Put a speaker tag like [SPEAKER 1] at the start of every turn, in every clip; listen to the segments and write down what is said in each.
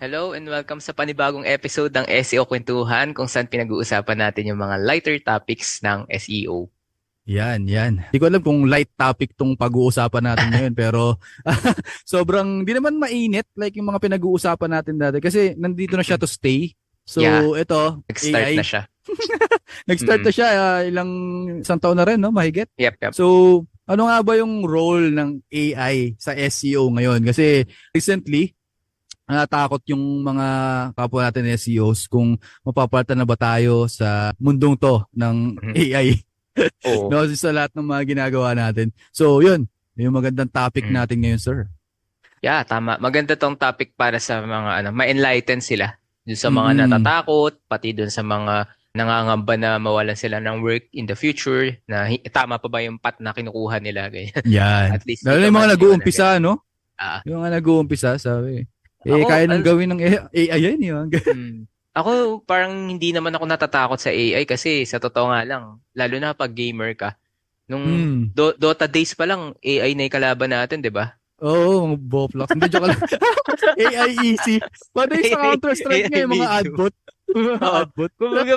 [SPEAKER 1] Hello and welcome sa panibagong episode ng SEO Kwentuhan kung saan pinag-uusapan natin yung mga lighter topics ng SEO.
[SPEAKER 2] Yan, yan. Hindi ko alam kung light topic tong pag-uusapan natin ngayon pero sobrang di naman mainit like yung mga pinag-uusapan natin dati kasi nandito na siya to stay.
[SPEAKER 1] Yeah,
[SPEAKER 2] So ito,
[SPEAKER 1] nag-start na
[SPEAKER 2] AI.
[SPEAKER 1] siya.
[SPEAKER 2] Nag-start
[SPEAKER 1] Mm.
[SPEAKER 2] na siya isang taon na rin, no? Mahigit.
[SPEAKER 1] Yep.
[SPEAKER 2] So, ano nga ba yung role ng AI sa SEO ngayon? Kasi recently, natakot yung mga kapwa natin SEOs kung mapapalitan na ba tayo sa mundong to ng
[SPEAKER 1] Mhm.
[SPEAKER 2] AI.
[SPEAKER 1] Oo.
[SPEAKER 2] No, sa lahat ng mga ginagawa natin. So, yun. Yung magandang topic
[SPEAKER 1] Mm.
[SPEAKER 2] natin ngayon, sir.
[SPEAKER 1] Yeah, tama. Maganda tong topic para sa mga ma-enlighten sila dun sa mga
[SPEAKER 2] Mm-mm.
[SPEAKER 1] natatakot, pati dun sa mga nangangamba na mawalan sila ng work in the future, na tama pa ba yung path na kinukuha nila, ganyan.
[SPEAKER 2] Yan.
[SPEAKER 1] At least
[SPEAKER 2] Lalo na
[SPEAKER 1] ikaw
[SPEAKER 2] yung mga
[SPEAKER 1] maliwanag yan.
[SPEAKER 2] nag-uumpisa, no?
[SPEAKER 1] Ah,
[SPEAKER 2] Yung mga nag-uumpisa, sabi.
[SPEAKER 1] ako,
[SPEAKER 2] Kaya nang gawin ng AI yan, yun.
[SPEAKER 1] Ako, parang hindi naman ako natatakot sa AI kasi sa totoo nga lang, lalo na pag gamer ka, nung
[SPEAKER 2] Hmm.
[SPEAKER 1] Dota days pa lang, AI na yung kalaban natin, di ba?
[SPEAKER 2] Oo, mga Boflox. Hindi, joke lang. AI easy. Pwede yung sa Counter-Strike
[SPEAKER 1] AI
[SPEAKER 2] nga, yung mga
[SPEAKER 1] medium.
[SPEAKER 2] adbot. Mga
[SPEAKER 1] Oo.
[SPEAKER 2] adbot.
[SPEAKER 1] Kumbaga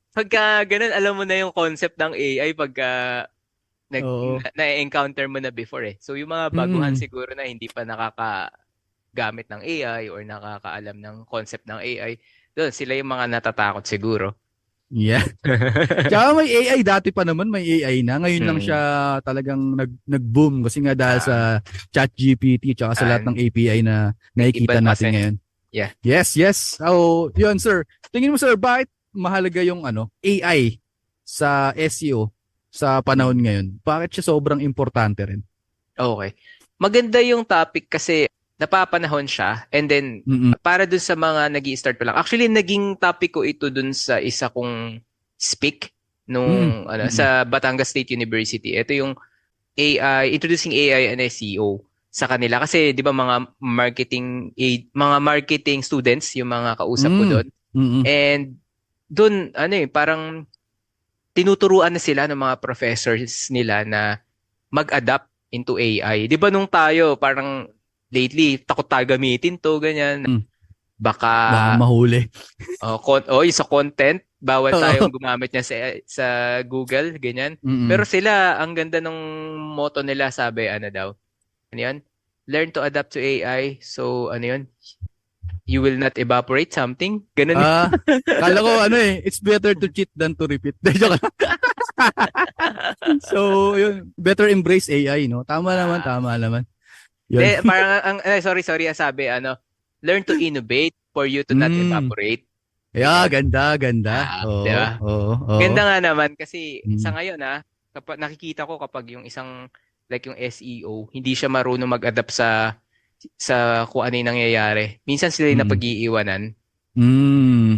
[SPEAKER 1] pagka ganun, alam mo na yung concept ng AI pagka
[SPEAKER 2] Oo.
[SPEAKER 1] na-encounter mo na before eh. So yung mga baguhan
[SPEAKER 2] Mm.
[SPEAKER 1] siguro na hindi pa nakakagamit ng AI or nakakaalam ng concept ng AI, doon sila yung mga natatakot siguro.
[SPEAKER 2] Yeah. Tsaka may AI dati pa naman, may AI na. Ngayon lang siya
[SPEAKER 1] Hmm.
[SPEAKER 2] talagang nag-boom kasi nga dahil
[SPEAKER 1] Ah,
[SPEAKER 2] sa ChatGPT tsaka sa lahat ng
[SPEAKER 1] and
[SPEAKER 2] API na
[SPEAKER 1] may
[SPEAKER 2] nakikita
[SPEAKER 1] iba
[SPEAKER 2] natin
[SPEAKER 1] kasi.
[SPEAKER 2] ngayon.
[SPEAKER 1] Yeah.
[SPEAKER 2] Yes, yes. Oh, yun sir. Tingin mo sir, bakit mahalaga yung AI sa SEO sa panahon
[SPEAKER 1] Mm.
[SPEAKER 2] ngayon? Bakit siya sobrang importante rin?
[SPEAKER 1] Okay. Maganda yung topic kasi napapanahon siya and then
[SPEAKER 2] Mm.
[SPEAKER 1] para dun sa mga nag-i-start pa lang. Actually, naging topic ko ito dun sa isa kong speak
[SPEAKER 2] Mm. Mm.
[SPEAKER 1] sa Batangas State University. Ito yung AI, introducing AI and SEO sa kanila kasi 'di ba mga marketing students yung mga kausap ko
[SPEAKER 2] Mm.
[SPEAKER 1] doon.
[SPEAKER 2] Mm.
[SPEAKER 1] And doon parang tinuturuan na sila ng mga professors nila na mag-adapt into AI. 'Di ba nung tayo parang lately takot tayo gamitin to ganyan.
[SPEAKER 2] Mm.
[SPEAKER 1] Baka
[SPEAKER 2] Baka mahuli.
[SPEAKER 1] yung sa content bawal tayong
[SPEAKER 2] Oo.
[SPEAKER 1] gumamit niya sa Google ganyan. Pero
[SPEAKER 2] Mm.
[SPEAKER 1] sila ang ganda ng motto nila sabi ano daw. Ano 'yun? Learn to adapt to AI. So ano 'yun? You will not evaporate something. Ganun.
[SPEAKER 2] Ah, kala ko it's better to cheat than to repeat. Joke lang. So, yun, better embrace AI, no? Tama naman,
[SPEAKER 1] Ah,
[SPEAKER 2] tama naman. Yun.
[SPEAKER 1] parang sorry, ang sabi learn to innovate for you to not
[SPEAKER 2] Mm.
[SPEAKER 1] evaporate.
[SPEAKER 2] Yeah,
[SPEAKER 1] Ganon.
[SPEAKER 2] ganda, ganda.
[SPEAKER 1] Di
[SPEAKER 2] Oo,
[SPEAKER 1] ba?
[SPEAKER 2] oo, oo.
[SPEAKER 1] Ganda nga naman kasi sa
[SPEAKER 2] Mm.
[SPEAKER 1] ngayon kapag nakikita ko kapag yung isang like yung SEO, hindi siya marunong mag-adapt sa kung ano yung nangyayari. Minsan sila yung
[SPEAKER 2] Mm.
[SPEAKER 1] napag-iiwanan.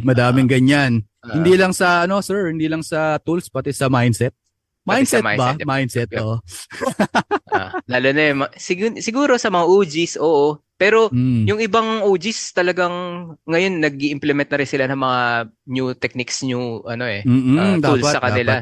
[SPEAKER 2] Madaming
[SPEAKER 1] Ah,
[SPEAKER 2] ganyan. Hindi
[SPEAKER 1] ah,
[SPEAKER 2] lang sa sir, hindi lang sa tools pati sa mindset.
[SPEAKER 1] pati sa
[SPEAKER 2] Mindset
[SPEAKER 1] mindset.
[SPEAKER 2] ba? Mindset,
[SPEAKER 1] Yep.
[SPEAKER 2] oh.
[SPEAKER 1] Lalo na yung, siguro sa mga OGs, oo. Pero
[SPEAKER 2] Mm.
[SPEAKER 1] yung ibang OGs talagang ngayon nag-i-implement na rin sila ng mga new techniques, new tools
[SPEAKER 2] Dapat,
[SPEAKER 1] sa
[SPEAKER 2] dapat.
[SPEAKER 1] kanila.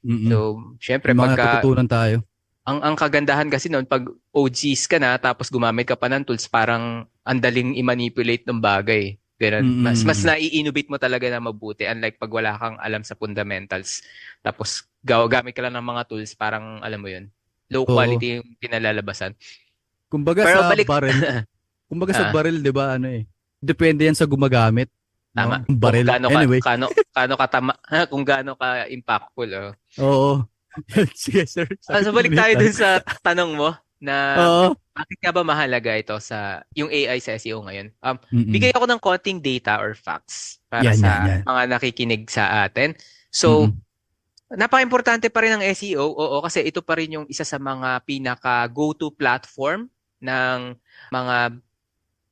[SPEAKER 2] Mm.
[SPEAKER 1] So, syempre
[SPEAKER 2] May mga
[SPEAKER 1] pagka
[SPEAKER 2] natututunan tayo.
[SPEAKER 1] ang kagandahan kasi noon pag OGs ka na tapos gumamit ka pa ng tools parang andaling i-manipulate ng bagay. Ganun. Mas
[SPEAKER 2] Mm.
[SPEAKER 1] nai-innovate mo talaga na mabuti unlike pag wala kang alam sa fundamentals. Tapos gamit ka lang ng mga tools parang alam mo 'yun. Low
[SPEAKER 2] Oo.
[SPEAKER 1] quality yung pinalalabasan.
[SPEAKER 2] Kumbaga
[SPEAKER 1] Pero
[SPEAKER 2] sa
[SPEAKER 1] balik
[SPEAKER 2] barrel, kumbaga sa
[SPEAKER 1] ah,
[SPEAKER 2] barrel, 'di ba, depende yan sa gumagamit,
[SPEAKER 1] tama.
[SPEAKER 2] no? Yung
[SPEAKER 1] Kung
[SPEAKER 2] barrel. Anyway,
[SPEAKER 1] gaano ka tama, kung gaano ka impactful. Oh.
[SPEAKER 2] oo. Sige, sir. Sabi
[SPEAKER 1] So
[SPEAKER 2] ko
[SPEAKER 1] balik
[SPEAKER 2] tuloy
[SPEAKER 1] tayo
[SPEAKER 2] tayo.
[SPEAKER 1] dun sa tanong mo na
[SPEAKER 2] Oo.
[SPEAKER 1] bakit nga ba mahalaga ito sa yung AI sa SEO ngayon? Bigay
[SPEAKER 2] Mm.
[SPEAKER 1] ako ng konting data or facts para
[SPEAKER 2] Yan, yan,
[SPEAKER 1] sa
[SPEAKER 2] yan.
[SPEAKER 1] mga nakikinig sa atin. So,
[SPEAKER 2] Mm.
[SPEAKER 1] napaka-importante pa rin ng SEO, oo, kasi ito pa rin yung isa sa mga pinaka go-to platform ng mga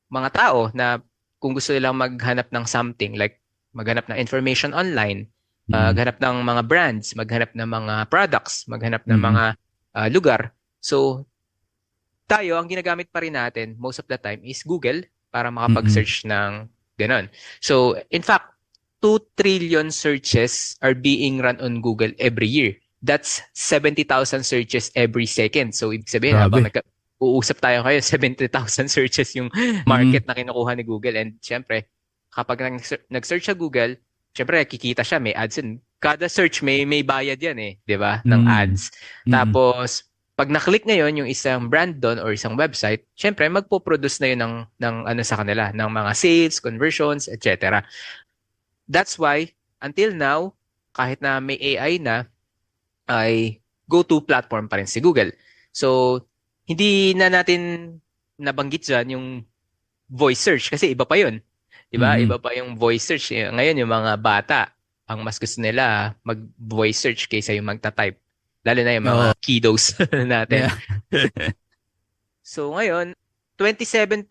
[SPEAKER 1] mga tao na kung gusto nilang maghanap ng something like maghanap ng information online,
[SPEAKER 2] Mm.
[SPEAKER 1] maghanap ng mga brands, maghanap ng mga products, maghanap ng
[SPEAKER 2] Mm.
[SPEAKER 1] mga lugar. So, tayo, ang ginagamit pa rin natin most of the time is Google para
[SPEAKER 2] Mm.
[SPEAKER 1] makapag-search ng ganon. So, in fact, 2 trillion searches are being run on Google every year. That's 70,000 searches every second. So, ibig sabihin,
[SPEAKER 2] Grabe.
[SPEAKER 1] uusap tayo ngayon, 70,000 searches yung market na kinukuha ni Google. And syempre, kapag nag-search sa Google, syempre kikita siya, may ads yun. Kada search may bayad yan eh, 'di ba? Ng ads. Tapos pag na-click ngayon yung isang brand doon or isang website, syempre magpo-produce na yun ng ano sa kanila, ng mga sales, conversions, etc. That's why until now, kahit na may AI na, ay go-to platform pa rin si Google. So, hindi na natin nabanggit dyan yung voice search kasi iba pa yun. Diba? Iba pa yung voice search. Ngayon, yung mga bata, ang mas gusto nila mag-voice search kaysa yung magta-type. Lalo na yung mga kiddos natin.
[SPEAKER 2] Yeah.
[SPEAKER 1] So, ngayon, 27%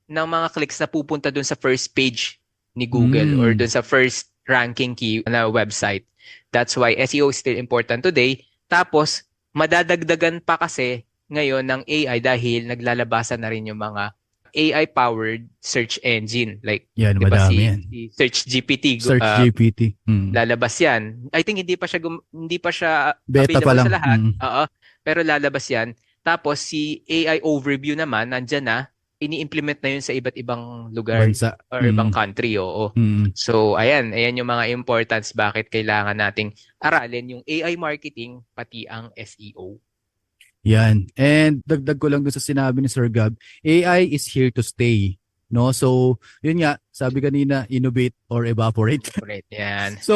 [SPEAKER 1] ng mga clicks na pupunta dun sa first page ni Google or dun sa first ranking key na website. That's why SEO is still important today. Tapos, madadagdagan pa kasi ngayon ng AI dahil naglalabasan na rin yung mga AI-powered search engine. Like,
[SPEAKER 2] yan,
[SPEAKER 1] di ba
[SPEAKER 2] madami yan.
[SPEAKER 1] si Search GPT.
[SPEAKER 2] Search GPT.
[SPEAKER 1] Lalabas yan. I think hindi pa siya
[SPEAKER 2] beta
[SPEAKER 1] available
[SPEAKER 2] pa lang.
[SPEAKER 1] sa lahat. Oo. Pero lalabas yan. Tapos si AI overview naman, nandyan na. Ini-implement na yun sa iba't ibang lugar
[SPEAKER 2] Bansa.
[SPEAKER 1] or ibang country. Oo. So, ayan yung mga importance bakit kailangan nating aralin yung AI marketing pati ang SEO.
[SPEAKER 2] Yan. And dagdag ko lang dun sa sinabi ni Sir Gab, AI is here to stay. No? So, yun nga, sabi kanina, innovate or evaporate.
[SPEAKER 1] Correct. Yan.
[SPEAKER 2] So,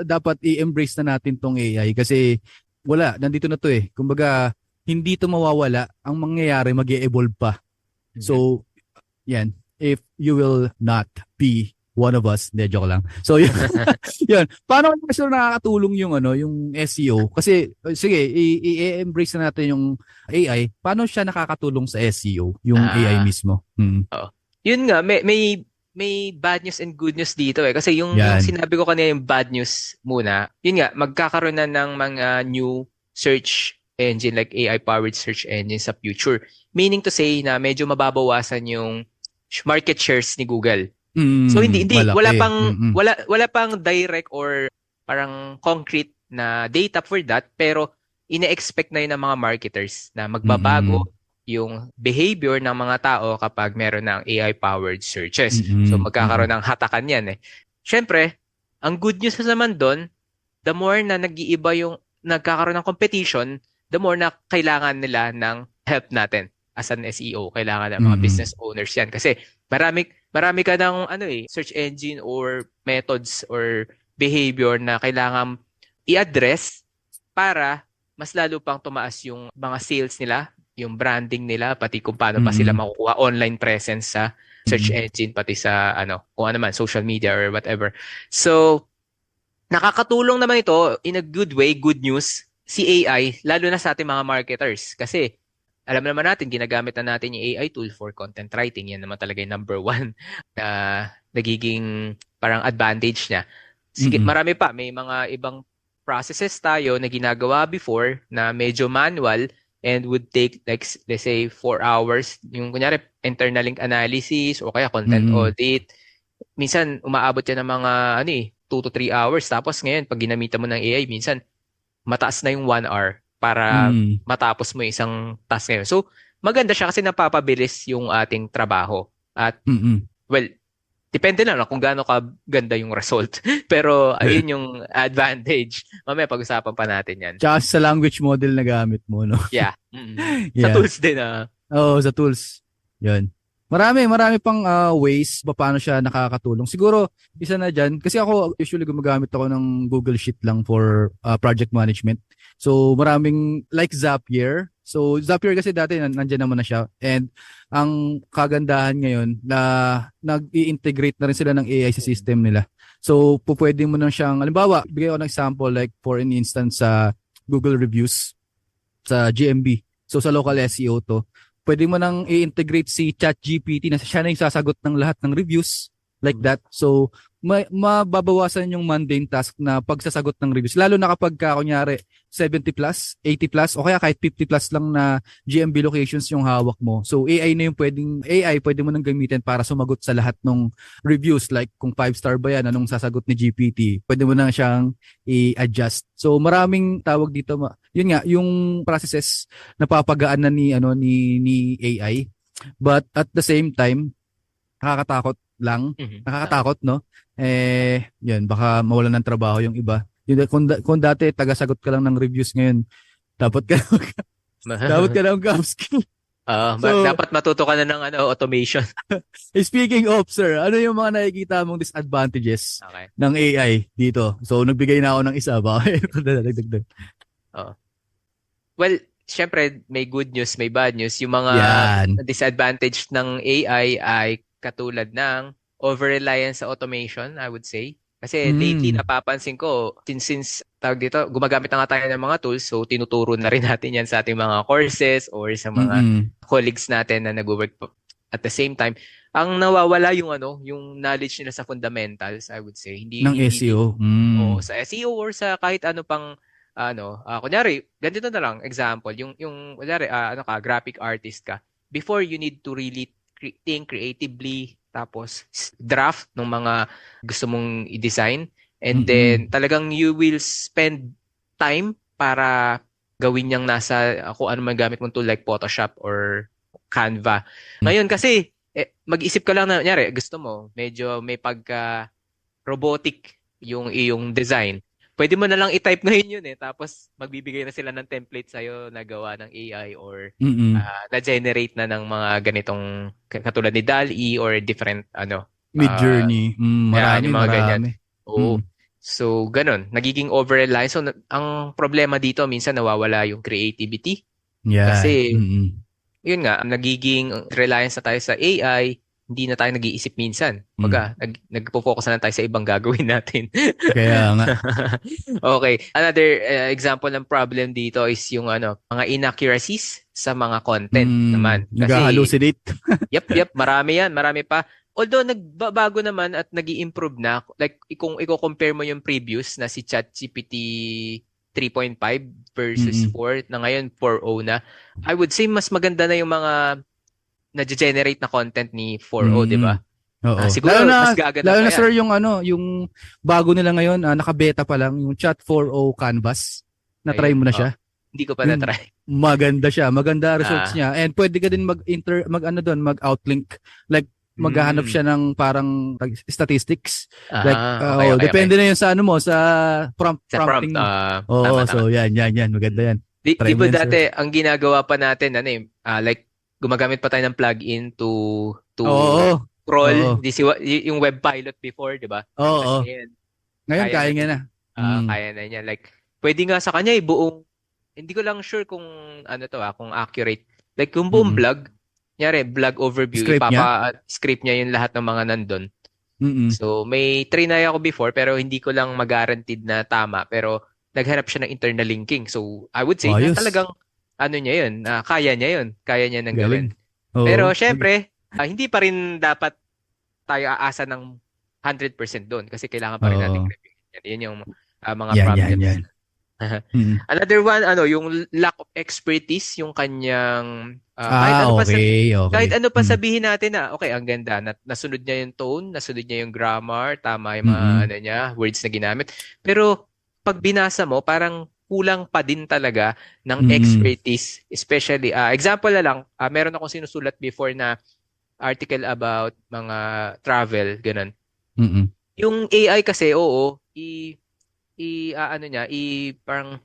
[SPEAKER 2] dapat i-embrace na natin tong AI kasi wala, nandito na to eh. Kumbaga, hindi to mawawala. Ang mangyayari, mag-e-evolve pa. So, yan. If you will not be one of us, hindi, joke lang. So, yun. Yun. Paano kasi nakakatulong yung yung SEO? Kasi sige, i-embrace na natin yung AI. Paano siya nakakatulong sa SEO, yung AI mismo?
[SPEAKER 1] Yun nga, may bad news and good news dito eh. Kasi yung sinabi ko kanina yung bad news muna, yun nga, magkakaroon na ng mga new search engine like AI-powered search engine sa future. Meaning to say na medyo mababawasan yung market shares ni Google. So hindi wala pang direct or parang concrete na data for that, pero ine-expect na yun ng mga marketers na magbabago yung behavior ng mga tao kapag meron ng AI-powered searches. So magkakaroon ng hatakan yan eh. Syempre, ang good news naman doon, the more na nag-iiba yung nagkakaroon ng competition, the more na kailangan nila ng help natin as an SEO. Kailangan ng mga business owners yan. Kasi marami ka ng search engine or methods or behavior na kailangan i-address para mas lalo pang tumaas yung mga sales nila, yung branding nila, pati kung paano pa sila makukuha online presence sa search engine, pati sa kung ano man, social media or whatever. So, nakakatulong naman ito in a good way, good news, si AI, lalo na sa ating mga marketers. Kasi, alam naman natin, ginagamit na natin yung AI tool for content writing. Yan naman talaga yung number one na nagiging parang advantage niya. Sige, marami pa. May mga ibang processes tayo na ginagawa before na medyo manual and would take like, let's say, 4 hours. Yung kunyari, internal link analysis o kaya content audit. Minsan, umaabot yan ng mga 2 to 3 hours. Tapos ngayon, pag ginamitan mo ng AI, minsan, mataas na yung 1 hour para matapos mo isang task ngayon. So, maganda siya kasi napapabilis yung ating trabaho. At, well, depende lang kung gaano kaganda yung result. Pero, ayun yung advantage. Mamaya pag-usapan pa natin yan.
[SPEAKER 2] Tsaka sa language model na gamit mo, no?
[SPEAKER 1] Yeah. Sa tools din,
[SPEAKER 2] Oo, sa tools. Yun. Marami pang ways paano siya nakakatulong. Siguro, isa na dyan, kasi ako, usually gumagamit ako ng Google Sheet lang for project management. So, maraming, like Zapier. So, Zapier kasi dati, nandyan naman na siya. And, ang kagandahan ngayon, na nag-i-integrate na rin sila ng AI sa system nila. So, pwede mo na siyang, halimbawa, bigay ako ng example, like, for an instance, sa Google Reviews, sa GMB. So, sa local SEO to, pwede mo nang i-integrate si ChatGPT na siya na yung sasagot ng lahat ng reviews like that. So, mababawasan yung mundane task na pagsasagot ng reviews. Lalo na kapag kunyari 70 plus, 80 plus, o kaya kahit 50 plus lang na GMB locations yung hawak mo. So AI pwede mo nang gamitin para sumagot sa lahat ng reviews. Like kung 5-star ba yan, anong sasagot ni GPT, pwede mo na siyang i-adjust. So maraming tawag dito, yun nga, yung processes napapagaan na ni AI. But at the same time, nakakatakot lang.
[SPEAKER 1] Mhm.
[SPEAKER 2] Nakakatakot, no? Yun, baka mawalan ng trabaho yung iba. Yun, kung dati taga-sagot ka lang ng reviews, ngayon dapat ka dapat ka na upskill. So,
[SPEAKER 1] Dapat matuto ka na ng automation.
[SPEAKER 2] speaking of, sir, ano yung mga nakikita mong disadvantages
[SPEAKER 1] Okay.
[SPEAKER 2] ng AI dito? So, nagbigay na ako ng isa. Baka dagdag.
[SPEAKER 1] Oo. Well, syempre may good news, may bad news. Yung mga
[SPEAKER 2] Yan.
[SPEAKER 1] disadvantage ng AI ay katulad ng over-reliance sa automation, I would say. Kasi lately napapansin ko, since tawag dito, gumagamit na nga tayo ng mga tools, so tinuturo na rin natin yan sa ating mga courses or sa mga colleagues natin na nag-work at the same time. Ang nawawala yung yung knowledge nila sa fundamentals, I would say.
[SPEAKER 2] Ng SEO.
[SPEAKER 1] Oo, sa SEO or sa kahit ano pang kunyari, ganito na lang example, yung kunyari graphic artist ka. Before, you need to really think creatively, tapos draft ng mga gusto mong i-design, and then talagang you will spend time para gawin niyang nasa kung ano man gamit mong tool like Photoshop or Canva. Ngayon kasi mag-isip ka lang na kunyari gusto mo medyo may pagka robotic yung iyong design. Pwede mo na lang i-type ngayon yun tapos magbibigay na sila ng template sa'yo na gawa ng AI or na-generate na ng mga ganitong katulad ni DALL-E or different
[SPEAKER 2] Midjourney.
[SPEAKER 1] mga ganyan. Oo.
[SPEAKER 2] Mm.
[SPEAKER 1] So, ganun. Nagiging over-reliance. So, ang problema dito, minsan nawawala yung creativity.
[SPEAKER 2] Yeah.
[SPEAKER 1] Kasi, yun nga, nagiging reliance na tayo sa AI, hindi na tayo nag-iisip minsan. Nagpo-focus na tayo sa ibang gagawin natin.
[SPEAKER 2] Kaya nga.
[SPEAKER 1] Okay. Another example ng problem dito is yung mga inaccuracies sa mga content naman.
[SPEAKER 2] Nag-hallucinate.
[SPEAKER 1] Yep. Marami yan. Marami pa. Although nagbabago naman at nag-i-improve na. Like kung i-compare mo yung previous na si ChatGPT 3.5 versus 4 na ngayon 4.0 na. I would say mas maganda na yung mga na-generate na content ni 4.0, di ba?
[SPEAKER 2] Oo.
[SPEAKER 1] Siguro mas gaganda
[SPEAKER 2] lalo
[SPEAKER 1] pa
[SPEAKER 2] na
[SPEAKER 1] yan.
[SPEAKER 2] Sir, yung bago nila ngayon, naka-beta pa lang, yung Chat 4.0 Canvas. Na-try mo na siya?
[SPEAKER 1] Hindi ko pa na-try.
[SPEAKER 2] Maganda siya. Maganda results niya. And pwede ka din mag-outlink. Like, maghahanap siya ng parang statistics.
[SPEAKER 1] Okay.
[SPEAKER 2] Depende na yun sa sa prompting.
[SPEAKER 1] Tama.
[SPEAKER 2] So yan. Maganda yan.
[SPEAKER 1] Di ba dati, ang ginagawa pa natin, like, gumagamit pa tayo ng plugin to crawl yung web pilot before, di ba?
[SPEAKER 2] Oo. Ngayon, kaya nga na.
[SPEAKER 1] Kaya na niya. Like, pwede nga sa kanya buong, hindi ko lang sure kung kung accurate. Like, yung buong blog, blog overview, script niya yung lahat ng mga nandun. So, may trinay ako before, pero hindi ko lang mag-guaranteed na tama. Pero, naghanap siya ng internal linking. So, I would say, na talagang, niya yun, kaya niya nang gawin. Pero, syempre, hindi pa rin dapat tayo aasa ng 100% doon kasi kailangan pa rin natin reviewin. Yan yung mga problems.
[SPEAKER 2] Yan.
[SPEAKER 1] Another one, yung lack of expertise, yung kanyang kahit ano pa sabihin natin na, okay, ang ganda, nasunod niya yung tone, nasunod niya yung grammar, tama yung mga words na ginamit. Pero, pag binasa mo, parang kulang pa din talaga ng expertise. Especially, example na lang, meron akong sinusulat before na article about mga travel, ganun. Yung AI kasi, parang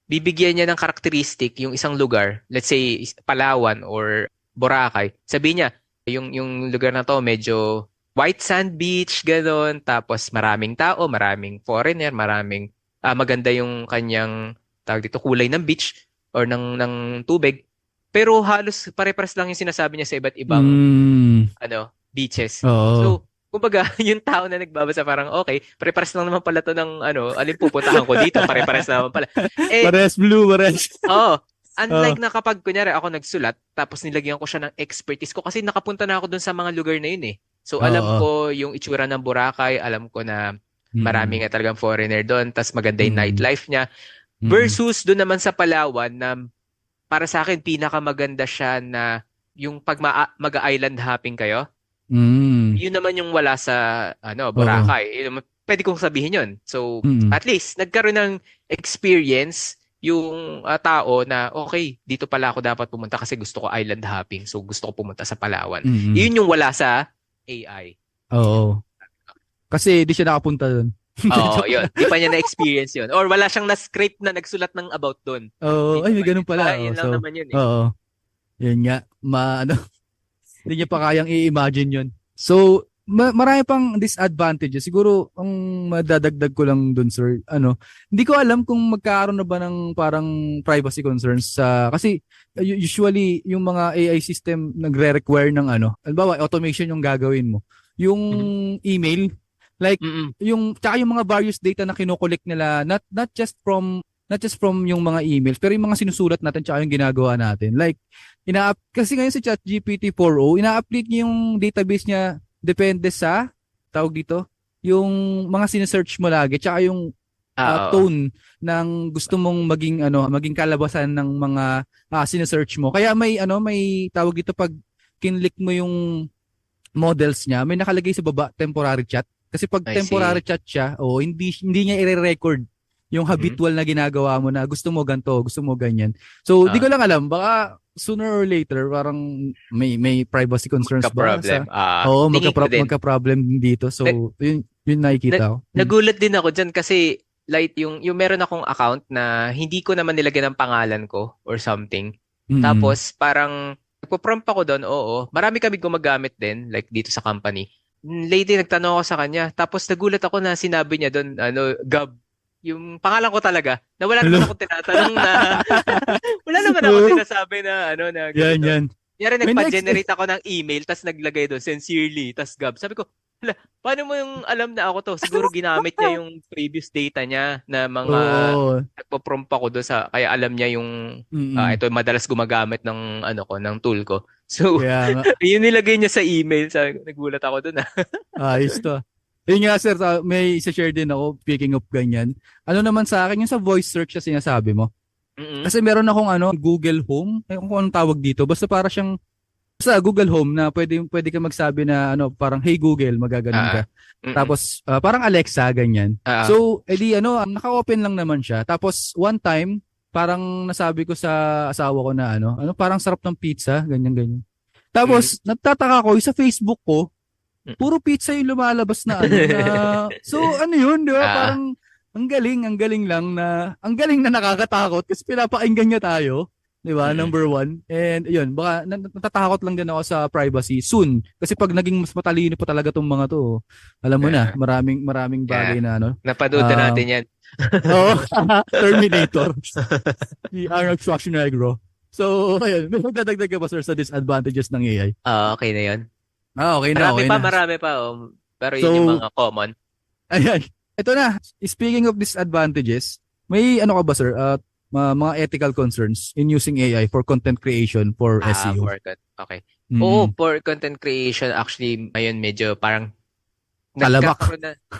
[SPEAKER 1] bibigyan niya ng karakteristik yung isang lugar, let's say Palawan or Boracay. Sabi niya, yung lugar na to medyo white sand beach, ganun, tapos maraming tao, maraming foreigner, maraming maganda yung kanyang tawag dito kulay ng beach or ng tubig. Pero halos pare-pares lang yung sinasabi niya sa iba't ibang beaches. So, kumbaga, yung tao na nagbabasa parang okay, pare-pares lang naman pala to ng alin pupuntahan ko dito, pare-pares naman pala.
[SPEAKER 2] Pares blue, pares.
[SPEAKER 1] Unlike na kapag kunyari ako nagsulat tapos nilagyan ko siya ng expertise ko kasi nakapunta na ako dun sa mga lugar na yun . So alam
[SPEAKER 2] Oo.
[SPEAKER 1] ko yung itsura ng Boracay, alam ko na marami
[SPEAKER 2] Mm.
[SPEAKER 1] nga talagang foreigner doon, tas maganda yung
[SPEAKER 2] Mm.
[SPEAKER 1] nightlife niya.
[SPEAKER 2] Mm.
[SPEAKER 1] Versus doon naman sa Palawan na para sa akin pinakamaganda siya na yung pag mag-island hopping kayo,
[SPEAKER 2] Mm.
[SPEAKER 1] yun naman yung wala sa
[SPEAKER 2] Oo.
[SPEAKER 1] Boracay. Yun naman, pwede kong sabihin yun. So
[SPEAKER 2] Mm.
[SPEAKER 1] at least nagkaroon ng experience yung tao na okay, dito pala ako dapat pumunta kasi gusto ko island hopping. So gusto ko pumunta sa Palawan.
[SPEAKER 2] Mm.
[SPEAKER 1] Yun yung wala sa AI. Yun yung
[SPEAKER 2] Oo. Kasi di siya nakapunta doon.
[SPEAKER 1] Oo,
[SPEAKER 2] Joke
[SPEAKER 1] yun.
[SPEAKER 2] lang.
[SPEAKER 1] Di pa niya na-experience yun. Or wala siyang na-script na nagsulat ng about doon.
[SPEAKER 2] Oo.
[SPEAKER 1] Hindi
[SPEAKER 2] Ay,
[SPEAKER 1] niya
[SPEAKER 2] may ganun
[SPEAKER 1] ma-identify.
[SPEAKER 2] pala. Oh.
[SPEAKER 1] Yun lang
[SPEAKER 2] So,
[SPEAKER 1] naman yun eh.
[SPEAKER 2] oo. Yun nga. Hindi niya pa kayang i-imagine yun. So, marami pang disadvantages. Siguro, ang madadagdag ko lang dun, sir, hindi ko alam kung magkakaroon na ba ng parang privacy concerns kasi usually, yung mga AI system nagre-require ng halimbawa, automation yung gagawin mo. Yung
[SPEAKER 1] Mhm.
[SPEAKER 2] email, like,
[SPEAKER 1] Mm-mm.
[SPEAKER 2] tsaka yung mga various data na kinokollect nila, not just from yung mga emails, pero yung mga sinusulat natin tsaka yung ginagawa natin. Like, kasi ngayon sa ChatGPT 4o, ina-update niya yung database niya depende sa, tawag dito, yung mga sinesearch mo lagi, tsaka yung
[SPEAKER 1] Oo.
[SPEAKER 2] tone ng gusto mong maging kalabasan ng mga sinesearch mo. Kaya may tawag dito pag kinlik mo yung models niya, may nakalagay sa baba temporary chat. Kasi pag
[SPEAKER 1] I
[SPEAKER 2] temporary
[SPEAKER 1] see.
[SPEAKER 2] chat siya, hindi niya i-record yung
[SPEAKER 1] Mhm.
[SPEAKER 2] habitual na ginagawa mo na gusto mo ganto, gusto mo ganyan. So, di ko
[SPEAKER 1] Ah,
[SPEAKER 2] lang alam, baka sooner or later parang may privacy concerns ba
[SPEAKER 1] magka-problem.
[SPEAKER 2] sa
[SPEAKER 1] Tingin ko din.
[SPEAKER 2] magka-problem din dito.
[SPEAKER 1] Nag,
[SPEAKER 2] So, yun nakikita ko.
[SPEAKER 1] nagulat din ako dyan kasi like yung meron akong account na hindi ko naman nilagyan ng pangalan ko or something.
[SPEAKER 2] Mm.
[SPEAKER 1] Tapos parang nagpo-prompt ako doon, oo. Marami kami gumagamit din like dito sa company. Lately nagtanong ako sa kanya, tapos nagulat ako na sinabi niya doon, Gab, yung pangalan ko talaga, na wala naman
[SPEAKER 2] Hello.
[SPEAKER 1] ako tinatanong na wala naman ako
[SPEAKER 2] Oo.
[SPEAKER 1] sinasabi na
[SPEAKER 2] Yan,
[SPEAKER 1] ganito.
[SPEAKER 2] yan.
[SPEAKER 1] Kaya
[SPEAKER 2] May next.
[SPEAKER 1] nagpa-generate ako ng email, tapos naglagay doon, sincerely, tapos Gab. Sabi ko, hala, paano mo yung alam na ako to? Siguro ginamit niya yung previous data niya na mga
[SPEAKER 2] Oo.
[SPEAKER 1] nagpo-prompt ako doon kaya alam niya yung,
[SPEAKER 2] Mm.
[SPEAKER 1] ito madalas gumagamit ng, ng tool ko. So,
[SPEAKER 2] Kaya nga.
[SPEAKER 1] yun nilagay niya sa email. Nagulat ako doon.
[SPEAKER 2] Ayos to. Yun nga sir, may isa-share din ako, speaking of ganyan. Naman sa akin, yung sa voice search na sinasabi mo.
[SPEAKER 1] Mm-mm.
[SPEAKER 2] Kasi meron akong Google Home, kung anong tawag dito. Basta para siyang, sa Google Home na pwede ka magsabi na parang, hey Google, magaganon
[SPEAKER 1] Ah,
[SPEAKER 2] ka.
[SPEAKER 1] mm-mm.
[SPEAKER 2] Tapos, parang Alexa, ganyan.
[SPEAKER 1] Ah,
[SPEAKER 2] So, edi naka-open lang naman siya. Tapos, one time, parang nasabi ko sa asawa ko na parang sarap ng pizza, ganyan-ganyan.
[SPEAKER 1] mm,
[SPEAKER 2] Tapos, nagtataka ko, yung sa Facebook ko,
[SPEAKER 1] mm.
[SPEAKER 2] puro pizza yung lumalabas na so yun, di ba?
[SPEAKER 1] Ah,
[SPEAKER 2] Parang ang galing lang ang galing na nakakatakot kasi pinapakinggan niya tayo, di ba?
[SPEAKER 1] mm-mm.
[SPEAKER 2] Number one. And yun, baka natatakot lang din ako sa privacy soon. Kasi pag naging mas matalino pa talaga tong mga to, alam mo na,
[SPEAKER 1] Ah,
[SPEAKER 2] maraming bagay
[SPEAKER 1] yeah.
[SPEAKER 2] na
[SPEAKER 1] Napanood na
[SPEAKER 2] Uh,
[SPEAKER 1] natin yan.
[SPEAKER 2] oh, Terminator. Si Arnold Schwarzenegger. So, ayun, may magdadagdag ka ba sir sa disadvantages ng AI?
[SPEAKER 1] Okay na yun.
[SPEAKER 2] Okay na,
[SPEAKER 1] Marami
[SPEAKER 2] okay
[SPEAKER 1] pa,
[SPEAKER 2] na.
[SPEAKER 1] marami pa. Pero yun yung
[SPEAKER 2] So,
[SPEAKER 1] mga common.
[SPEAKER 2] ayan. Ito na. Speaking of disadvantages, may ka ba sir? Mga ethical concerns in using AI for content creation for SEO.
[SPEAKER 1] Okay. Oo,
[SPEAKER 2] Mm.
[SPEAKER 1] for content creation, actually, ngayon medyo parang
[SPEAKER 2] Talamak.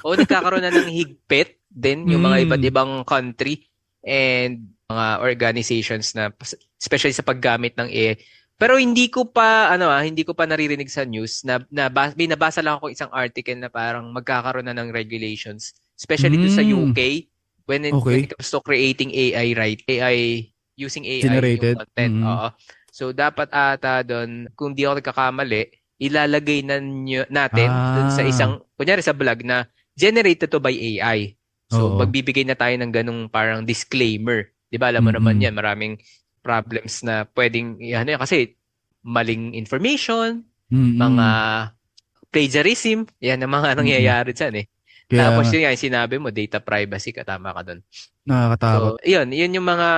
[SPEAKER 1] nagkakaroon na ng higpit din yung mga iba't
[SPEAKER 2] Mm.
[SPEAKER 1] ibang country and mga organizations na especially sa paggamit ng AI. Pero hindi ko pa naririnig sa news na binabasa lang ako isang article na parang magkakaroon na ng regulations, especially doon sa
[SPEAKER 2] Mm.
[SPEAKER 1] UK when it
[SPEAKER 2] Okay.
[SPEAKER 1] comes to creating AI using AI yung
[SPEAKER 2] Generated.
[SPEAKER 1] content.
[SPEAKER 2] Mm.
[SPEAKER 1] Oo. So dapat ata doon, kung di ako nagkakamali, ilalagay natin dun sa
[SPEAKER 2] Ah.
[SPEAKER 1] kunyari sa vlog na generated to by AI. So,
[SPEAKER 2] Oo.
[SPEAKER 1] magbibigay na tayo ng ganung parang disclaimer. Di ba? Alam mo naman
[SPEAKER 2] Mm.
[SPEAKER 1] yan, maraming problems na pwedeng, kasi maling information, mga
[SPEAKER 2] Mm.
[SPEAKER 1] plagiarism, yan ang mga
[SPEAKER 2] Mm.
[SPEAKER 1] nangyayari dyan eh.
[SPEAKER 2] Kaya
[SPEAKER 1] Tapos
[SPEAKER 2] nga,
[SPEAKER 1] yun nga, yung sinabi mo, data privacy, katama ka dun.
[SPEAKER 2] nakakatakot.
[SPEAKER 1] So, yun yung mga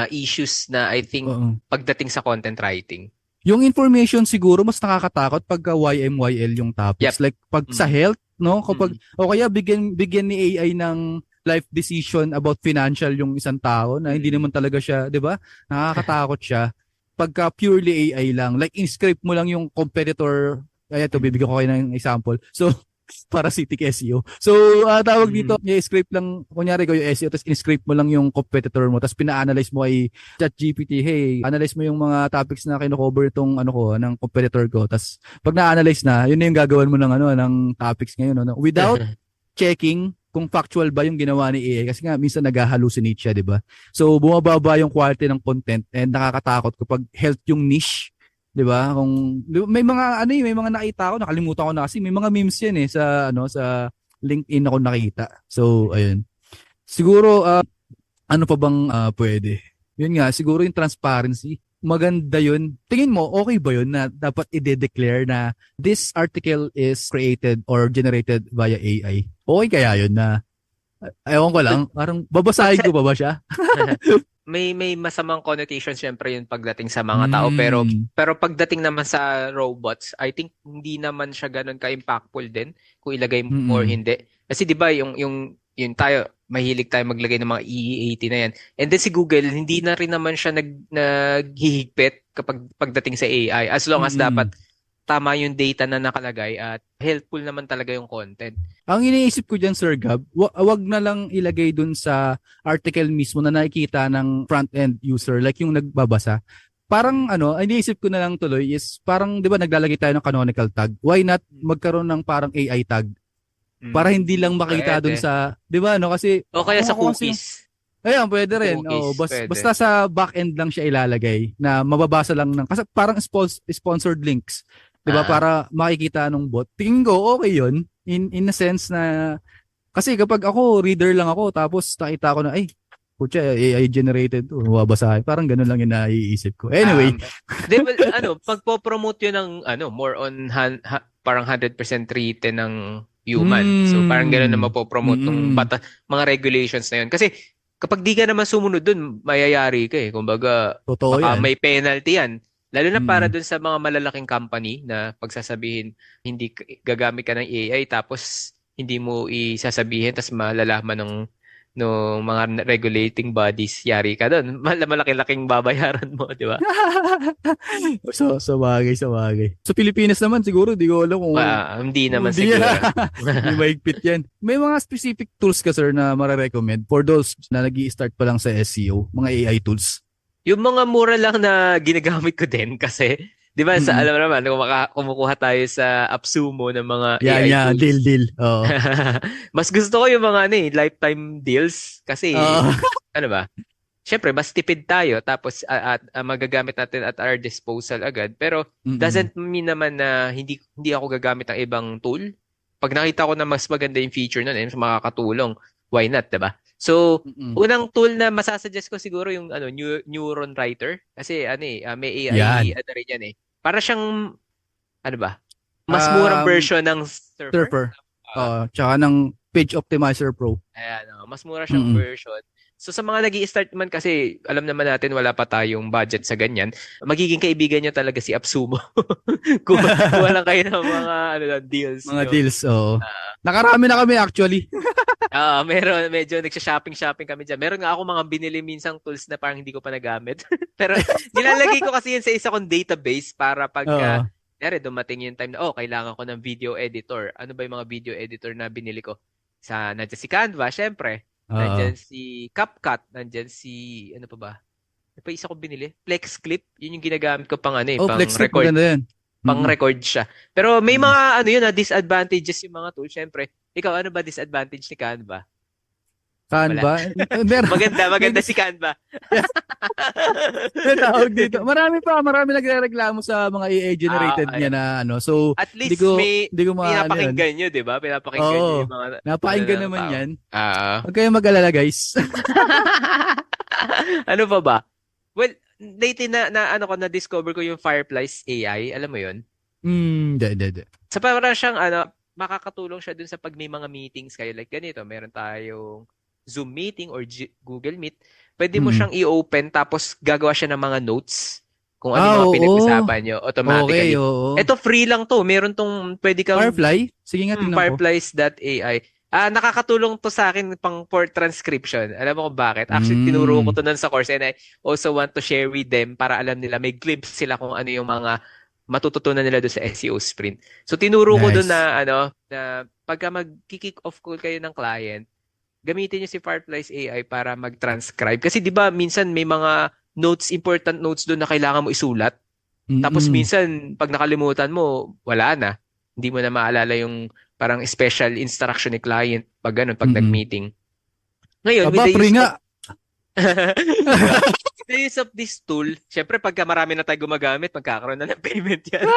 [SPEAKER 1] issues na I think
[SPEAKER 2] Oo.
[SPEAKER 1] pagdating sa content writing.
[SPEAKER 2] Yung information siguro mas nakakatakot pagka YMYL yung
[SPEAKER 1] Yep.
[SPEAKER 2] topics. Like pag sa
[SPEAKER 1] Mm.
[SPEAKER 2] health, no? Kapag
[SPEAKER 1] Mm.
[SPEAKER 2] o kaya bigyan ni AI ng life decision about financial yung isang tao na hindi naman talaga siya, 'di ba? Nakakatakot siya. Pagka purely AI lang, like in script mo lang yung competitor Kaya ito, bibigyan ko kayo ng example. So, parasitic SEO. So, tawag dito, i-script lang, kunyari ko yung SEO, tapos in-script mo lang yung competitor mo, tapos pina-analyze mo kay ChatGPT, hey, analyze mo yung mga topics na kino-cover itong ano ko, ng competitor ko. Tapos, pag na-analyze na, yun na yung gagawin mo ng ano, ng topics ngayon, no? Without checking kung factual ba yung ginawa ni AI kasi nga minsan nag-hallucinate siya, 'di ba? So bumababa yung quality ng content and nakakatakot kapag health yung niche, 'di ba? Kung may mga ano may mga nakita ko, nakalimutan ko na kasi may mga memes yan sa ano sa LinkedIn ako nakita. So ayun. Siguro ano pa bang pwede? Yun nga, siguro yung transparency. Maganda yun. Tingin mo, okay ba yun na dapat i-declare na this article is created or generated via AI? Okay kaya yun na, ewan ko lang, parang babasahin ko ba siya?
[SPEAKER 1] May masamang connotation syempre yun pagdating sa mga tao, pero pagdating naman sa robots, I think hindi naman siya ganun ka-impactful din kung ilagay mo or hindi. Kasi 'di ba yung tayo mahilig tayo maglagay ng mga EE80 na yan. And then si Google hindi na rin naman siya naghihigpit kapag pagdating sa AI as long as dapat tama yung data na nakalagay at helpful naman talaga yung content.
[SPEAKER 2] Ang iniisip ko dyan, Sir Gab, wag na lang ilagay dun sa article mismo na nakikita ng front-end user, like yung nagbabasa. Parang ano, iniisip ko na lang tuloy is parang 'di ba naglalagay tayo ng canonical tag. Why not magkaroon ng parang AI tag? Para hindi lang makita dun sa, 'di ba, no? Kasi
[SPEAKER 1] o kaya sa cookies.
[SPEAKER 2] Ayan, pwede rin.
[SPEAKER 1] Cookies,
[SPEAKER 2] basta sa back-end lang siya ilalagay na mababasa lang ng kasi parang sponsored links. 'Di ba? Para makikita nung bot. Tingin ko okay 'yun in a sense na kasi kapag ako reader lang ako tapos nakita ko na ay putya AI generated to, mababasahin. Parang ganun lang yung naiisip ko. Anyway,
[SPEAKER 1] pagpo-promote 'yun ng more on parang 100% written ng human. So parang gano'n na mapopromote ng mga regulations na 'yun. Kasi kapag di ka naman sumunod dun, mayayari ka eh. Kumbaga,
[SPEAKER 2] totoo
[SPEAKER 1] baka
[SPEAKER 2] yan.
[SPEAKER 1] may penalty yan. Lalo na para dun sa mga malalaking company na pagsasabihin hindi gagamit ka ng AI tapos hindi mo isasabihin tapos malalaman ng mga regulating bodies, yari ka doon. Malaki-laking babayaran mo, di ba?
[SPEAKER 2] So bagay. Sa Pilipinas naman siguro, di ko alam kung
[SPEAKER 1] hindi naman siguro.
[SPEAKER 2] Hindi mahigpit yan. May mga specific tools ka, sir, na mararecommend for those na nag-i-start pa lang sa SEO, mga AI tools?
[SPEAKER 1] Yung mga mura lang na ginagamit ko din kasi, di ba, sa alam naman, kumukuha tayo sa AppSumo ng mga AI tools.
[SPEAKER 2] Deal. Oo.
[SPEAKER 1] Mas gusto ko yung mga lifetime deals kasi, ano ba, syempre, mas tipid tayo tapos at magagamit natin at our disposal agad. Pero doesn't mean naman na hindi ako gagamit ng ibang tool. Pag nakita ko na mas maganda yung feature nun, makakatulong, why not, diba? So, unang tool na masasuggest ko siguro yung Neuron Writer kasi may AI rin yan eh. Para siyang ano ba? Mas murang version ng Surfer.
[SPEAKER 2] Tsaka ng Page Optimizer Pro.
[SPEAKER 1] Ayan, mas mura siyang version. So sa mga nag-i-start naman kasi alam naman natin wala pa tayong budget sa ganyan, magiging kaibigan niyo talaga si AppSumo. kung lang kayo ng mga deals.
[SPEAKER 2] Mga deals, oo. Nakarami na kami actually.
[SPEAKER 1] Meron, medyo nagsha-shopping kami dyan. Meron nga ako mga binili minsang tools na parang hindi ko pa nagamit. Pero nilalagay ko kasi yun sa isa kong database para pag dumating yung time na, kailangan ko ng video editor. Ano ba yung mga video editor na binili ko? Nandiyan si Canva, syempre. Nandiyan si CapCut. Nandiyan si, ano pa ba? Ano pa isa ko binili? FlexClip. Yun yung ginagamit ko pang pang record. Pang record siya. Pero may mga disadvantages yung mga tools. Syempre, ikaw, ano ba disadvantage ni Canva?
[SPEAKER 2] Canva?
[SPEAKER 1] Maganda si Canva.
[SPEAKER 2] Tawag dito. Marami nagrereklamo sa mga AI generated niya na So,
[SPEAKER 1] at least may pinapakinggan nyo, di ba? Pinapakinggan nyo yung mga
[SPEAKER 2] napakinggan naman yan.
[SPEAKER 1] Huwag
[SPEAKER 2] kayong mag-alala, guys.
[SPEAKER 1] Ano pa ba? Well, lately na-discover ko yung Fireflies AI. Alam mo yun?
[SPEAKER 2] Hindi.
[SPEAKER 1] So, parang siyang, makakatulong siya dun sa pag may mga meetings kayo. Like ganito, meron tayong Zoom meeting or Google Meet. Pwede mo siyang i-open tapos gagawa siya ng mga notes kung ano yung mga pinag-usapan nyo automatically. Ito free lang to. Meron tong pwede kang
[SPEAKER 2] Firefly? Sige nga, tingnan ko.
[SPEAKER 1] Fireflies.ai. Nakakatulong to sa akin for transcription. Alam mo kung bakit? Actually, tinuro ko to nun sa course and I also want to share with them para alam nila, may glimpse sila kung ano yung mga matututunan nila doon sa SEO sprint. So tinuro ko doon
[SPEAKER 2] Nice.
[SPEAKER 1] na pagka mag-kick off call kayo ng client, gamitin niyo si Fireflies AI para mag-transcribe. Kasi 'di ba minsan may mga important notes doon na kailangan mo isulat. Tapos
[SPEAKER 2] Mm-mm.
[SPEAKER 1] minsan pag nakalimutan mo, wala na. Hindi mo na maalala yung parang special instruction ni client pag ganun, pag
[SPEAKER 2] Mm-mm.
[SPEAKER 1] nag-meeting. Ngayon, with
[SPEAKER 2] Aba,
[SPEAKER 1] the
[SPEAKER 2] free
[SPEAKER 1] use
[SPEAKER 2] nga.
[SPEAKER 1] of Di ba? With the use of this tool, syempre pagka marami na tayo gumagamit, magkakaroon na ng payment yan.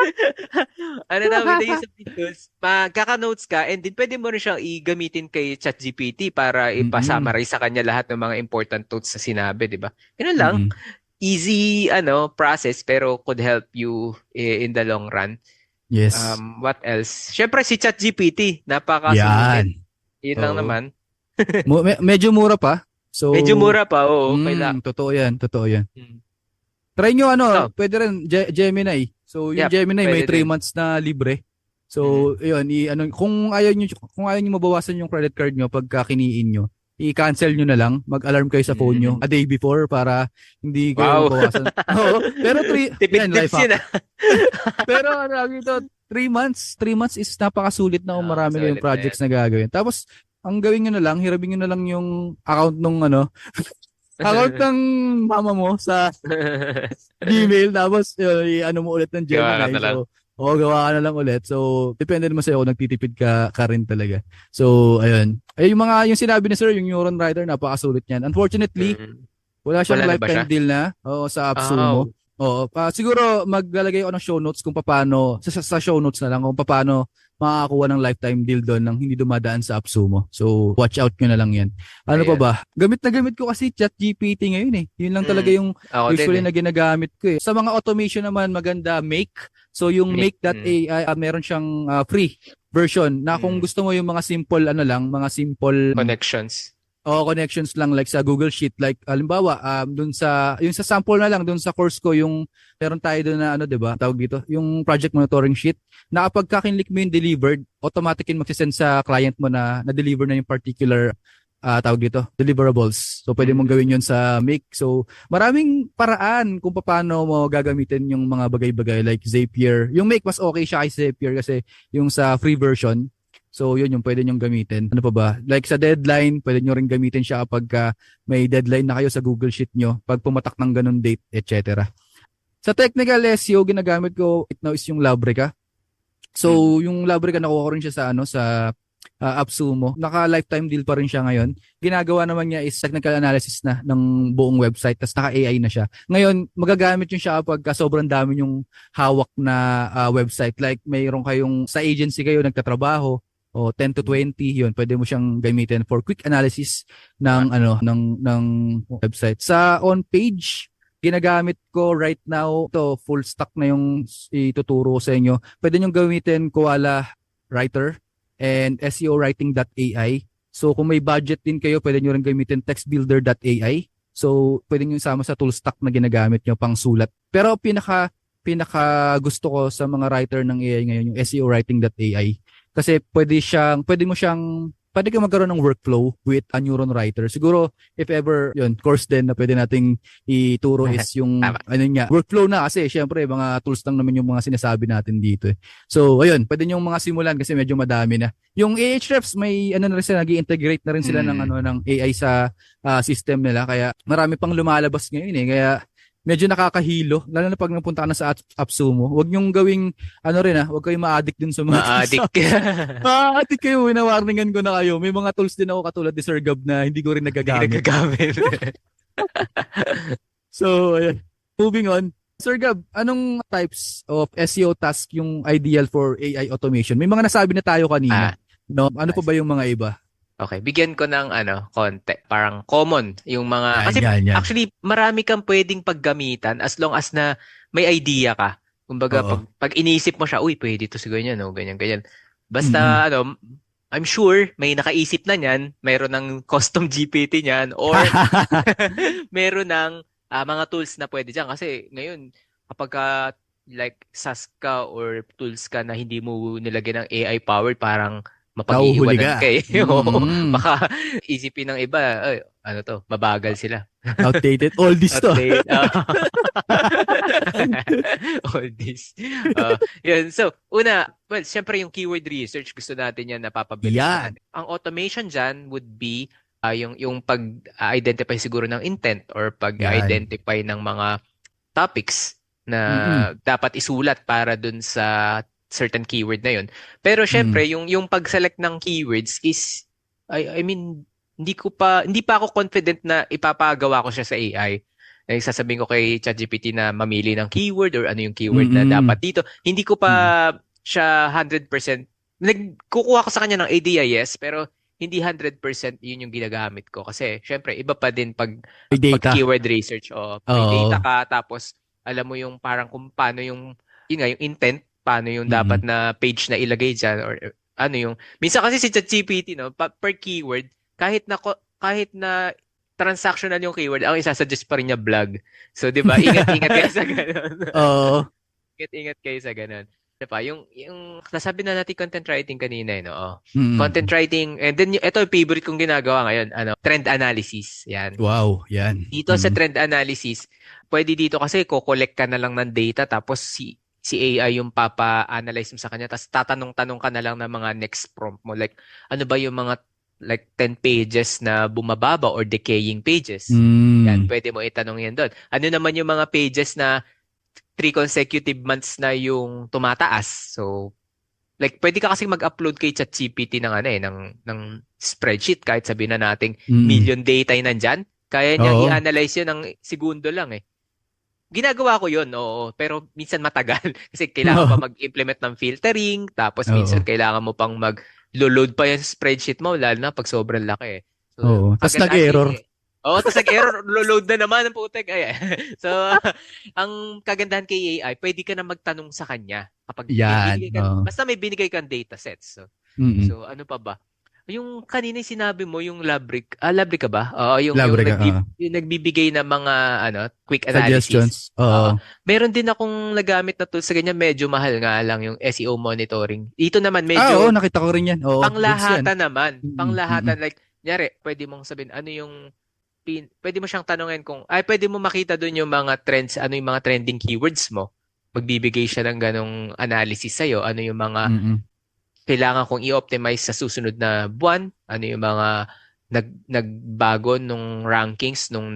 [SPEAKER 1] Ano na, with the use of these tools, magkaka-notes ka and din pwede mo rin siyang i-gamitin kay ChatGPT para
[SPEAKER 2] Mm-mm.
[SPEAKER 1] ipasummarize sa kanya lahat ng mga important notes na sinabi, di ba? Ganun lang.
[SPEAKER 2] Mm-mm.
[SPEAKER 1] Easy process pero could help you in the long run.
[SPEAKER 2] Yes.
[SPEAKER 1] What else? Syempre si ChatGPT, napakasulit.
[SPEAKER 2] Yan.
[SPEAKER 1] Yun lang
[SPEAKER 2] Oo.
[SPEAKER 1] naman.
[SPEAKER 2] Medyo mura pa.
[SPEAKER 1] Medyo
[SPEAKER 2] So,
[SPEAKER 1] mura pa, oo.
[SPEAKER 2] totoo yan. Totoo yan.
[SPEAKER 1] Hmm.
[SPEAKER 2] Try nyo
[SPEAKER 1] So,
[SPEAKER 2] pwede rin Gemini. So, yung
[SPEAKER 1] yep,
[SPEAKER 2] Gemini may
[SPEAKER 1] pwede
[SPEAKER 2] 3
[SPEAKER 1] din.
[SPEAKER 2] months na libre.
[SPEAKER 1] Mhm.
[SPEAKER 2] So, yun, kung ayaw niyo mabawasan yung credit card nyo pagka kiniin nyo, i-cancel nyo na lang, mag-alarm kayo sa phone nyo a
[SPEAKER 1] Mm.
[SPEAKER 2] day before para hindi kayo
[SPEAKER 1] Wow.
[SPEAKER 2] mabawasan. Oo, pero
[SPEAKER 1] Tipid
[SPEAKER 2] yan, life
[SPEAKER 1] tips
[SPEAKER 2] hack.
[SPEAKER 1] yun ah.
[SPEAKER 2] Pero ito, 3 months is napakasulit na kung marami kayong
[SPEAKER 1] Solid na yan.
[SPEAKER 2] projects na gagawin. Tapos, ang gawin nyo na lang, hiramin nyo na lang yung account nung account ng mama mo sa Gmail, tapos i-ano mo ulit ng
[SPEAKER 1] Gawa ka
[SPEAKER 2] Gemini.
[SPEAKER 1] na lang.
[SPEAKER 2] So, gawa ka na lang ulit. So, depende naman sa'yo kung nagtitipid ka rin talaga. So, ayun. Ay, yung sinabi ni Sir, yung Neuron Writer, napakasulit niyan. Unfortunately,
[SPEAKER 1] Mm.
[SPEAKER 2] wala siyang
[SPEAKER 1] Wala na ba siya?
[SPEAKER 2] lifetime deal na sa
[SPEAKER 1] Oh.
[SPEAKER 2] AppSumo. Oo, siguro maglalagay ako ng show notes kung paano, sa show notes na lang kung paano makakakuha ng lifetime deal doon nang hindi dumadaan sa AppSumo. So, watch out nyo na lang yan. Ano pa
[SPEAKER 1] Ayun.
[SPEAKER 2] ba? Gamit na gamit ko kasi ChatGPT ngayon eh. Yun lang talaga yung
[SPEAKER 1] Ako din
[SPEAKER 2] usually
[SPEAKER 1] eh.
[SPEAKER 2] na ginagamit ko eh. Sa mga automation naman, maganda Make. So, yung
[SPEAKER 1] Make.
[SPEAKER 2] Make.ai, meron siyang free version na kung gusto mo yung mga simple, mga simple
[SPEAKER 1] Connections.
[SPEAKER 2] connections lang like sa Google Sheet, like halimbawa dun sa yung sa sample na lang dun sa course ko, yung meron tayo dun na 'di ba tawag dito, yung project monitoring sheet, na kapag kinlik mo yung delivered, automatic yung magsisend sa client mo na deliver na yung particular tawag dito, deliverables. So pwede mong gawin yun sa Make. So maraming paraan kung paano mo gagamitin yung mga bagay-bagay like Zapier. Yung Make mas okay siya kay Zapier kasi yung sa free version. So, yun yung pwede nyong gamitin. Ano pa ba? Like sa deadline, pwede nyo rin gamitin siya kapag may deadline na kayo sa Google Sheet nyo, pag pumatak ng ganun date, etc. Sa technical SEO, ginagamit ko right now is yung Labrica. So, yung Labrica, nakuha ko rin siya sa AppSumo. Naka-lifetime deal pa rin siya ngayon. Ginagawa naman niya is technical analysis na ng buong website, tapos naka-AI na siya. Ngayon, magagamit yun siya kapag sobrang dami yung hawak na website. Like, mayroon kayong, sa agency kayo nagtatrabaho, o 10 to 20, yun, pwede mo siyang gamitin for quick analysis ng ng website. Sa on page, ginagamit ko right now to full stack na yung ituturo sa inyo. Pwede niyo gamitin Koala Writer and SEOwriting.ai. So kung may budget din kayo, pwede niyo rin gamitin textbuilder.ai. So pwede niyo isama sa tool stack na ginagamit niyo pang sulat. Pero pinaka gusto ko sa mga writer ng AI ngayon yung SEOwriting.ai. Kasi pwede ka magkaroon ng workflow with a neuron writer. Siguro, if ever, yun, course din na pwede nating ituro is yung,
[SPEAKER 1] Tama.
[SPEAKER 2] workflow na kasi, syempre, mga tools lang naman yung mga sinasabi natin dito eh. So, ayun, pwede yung mga simulan kasi medyo madami na. Yung Ahrefs, may, na rin sila, nag-integrate na rin sila ng AI sa system nila. Kaya, marami pang lumalabas ngayon eh. Kaya, medyo nakakahilo, lalo na pag napunta ka na sa AppSumo. Huwag niyong gawing, huwag kayong ma-addict dun sa mga
[SPEAKER 1] Ma-addict.
[SPEAKER 2] ma-addict kayo, winawarningan ko na kayo. May mga tools din ako katulad ni Sir Gab na hindi ko rin
[SPEAKER 1] Hindi
[SPEAKER 2] nagagamit.
[SPEAKER 1] nagagamit.
[SPEAKER 2] So, ayan. Moving on. Sir Gab, anong types of SEO task yung ideal for AI automation? May mga nasabi na tayo kanina. No? Ano pa ba yung mga iba?
[SPEAKER 1] Okay, bigyan ko ng konti. Parang common yung mga kasi
[SPEAKER 2] Yan.
[SPEAKER 1] actually marami kang pwedeng paggamitan as long as na may idea ka. Kumbaga
[SPEAKER 2] Oo.
[SPEAKER 1] pag iniisip mo siya, uy, pwede to siguro ganyan, no, ganyan. Basta I'm sure may nakaisip na niyan, mayroon ng custom GPT niyan or meron ng mga tools na pwede diyan kasi ngayon kapag like SaaS ka or tools ka na hindi mo nilagyan ng AI powered, parang
[SPEAKER 2] Nahuhuli
[SPEAKER 1] mapag-iiwanan
[SPEAKER 2] ka.
[SPEAKER 1] ka eh. Oo. Baka isipin ng iba, ay, mabagal sila.
[SPEAKER 2] Outdated. All this to.
[SPEAKER 1] Update. All this. Yun. So, una, well, syempre yung keyword research, gusto natin yan napapabilis
[SPEAKER 2] Yan.
[SPEAKER 1] natin. Ang automation dyan would be yung pag-identify siguro ng intent or
[SPEAKER 2] Yan.
[SPEAKER 1] pag-identify ng mga topics na
[SPEAKER 2] Mm-mm.
[SPEAKER 1] dapat isulat para dun sa certain keyword na yun. Pero
[SPEAKER 2] Mm.
[SPEAKER 1] syempre, yung pag-select ng keywords is, I mean, hindi pa ako confident na ipapagawa ko siya sa AI. Sasabihin ko kay ChatGPT na mamili ng keyword or ano yung keyword na
[SPEAKER 2] Mm-mm.
[SPEAKER 1] dapat dito. Hindi ko pa siya 100%. Kukuha ko sa kanya ng idea, yes, pero hindi 100% yun yung ginagamit ko. Kasi, syempre, iba pa din pag
[SPEAKER 2] May data.
[SPEAKER 1] keyword research o may
[SPEAKER 2] Oo.
[SPEAKER 1] data ka, tapos alam mo yung parang kung paano yung intent, paano yung
[SPEAKER 2] Mm-mm.
[SPEAKER 1] dapat na page na ilagay dyan or ano yung, minsan kasi si ChatGPT, no, per keyword, kahit na transactional yung keyword, ang isasuggest pa rin niya vlog. So, di ba? Ingat-ingat kayo sa ganun.
[SPEAKER 2] Oo.
[SPEAKER 1] Ingat-ingat kayo sa ganun. Diba? Yung nasabi na natin content writing kanina, no? Oh.
[SPEAKER 2] Mm-mm.
[SPEAKER 1] Content writing, and then ito yung favorite kong ginagawa ngayon, trend analysis. Yan.
[SPEAKER 2] Wow, yan.
[SPEAKER 1] Dito sa trend analysis, pwede dito kasi ko-collect ka na lang ng data tapos si AI yung papa-analyze mo sa kanya tapos tatanong-tanong ka na lang ng mga next prompt mo. Like, ano ba yung mga like 10 pages na bumababa or decaying pages. Yan, pwede mo itanong yan doon. Ano naman yung mga pages na 3 consecutive months na yung tumataas. So, like pwede ka kasi mag-upload kay ChatGPT ng spreadsheet kahit sabihin na nating million data yung nandyan. Kaya niya i-analyze yun ng segundo lang eh. Ginagawa ko yun, oo. Pero minsan matagal. Kasi kailangan pa mag-implement ng filtering. Tapos minsan kailangan mo pang mag-load pa yung spreadsheet mo. Lalo na pag sobrang laki eh. So,
[SPEAKER 2] tapos nag-error.
[SPEAKER 1] Tapos nag-error. Load na naman ang putek. So, ang kagandahan kay AI, pwede ka na magtanong sa kanya. Kapag basta may binigay kang datasets. So, ano pa ba? Yung kanina sinabi mo, yung Labrik ka ba? Yung nagbibigay ng mga quick analysis.
[SPEAKER 2] Suggestions.
[SPEAKER 1] Meron din akong nagamit na tool sa ganyan, medyo mahal nga lang yung SEO monitoring. Dito naman medyo
[SPEAKER 2] nakita ko rin yan.
[SPEAKER 1] Panglahatan naman. Panglahatan like, nyari, pwede mong sabihin pwede mo siyang tanungin pwede mo makita doon yung mga trends, ano yung mga trending keywords mo. Magbibigay siya ng ganong analysis sa'yo. Ano yung mga kailangan kong i-optimize sa susunod na buwan, ano yung mga nagbago nung rankings nung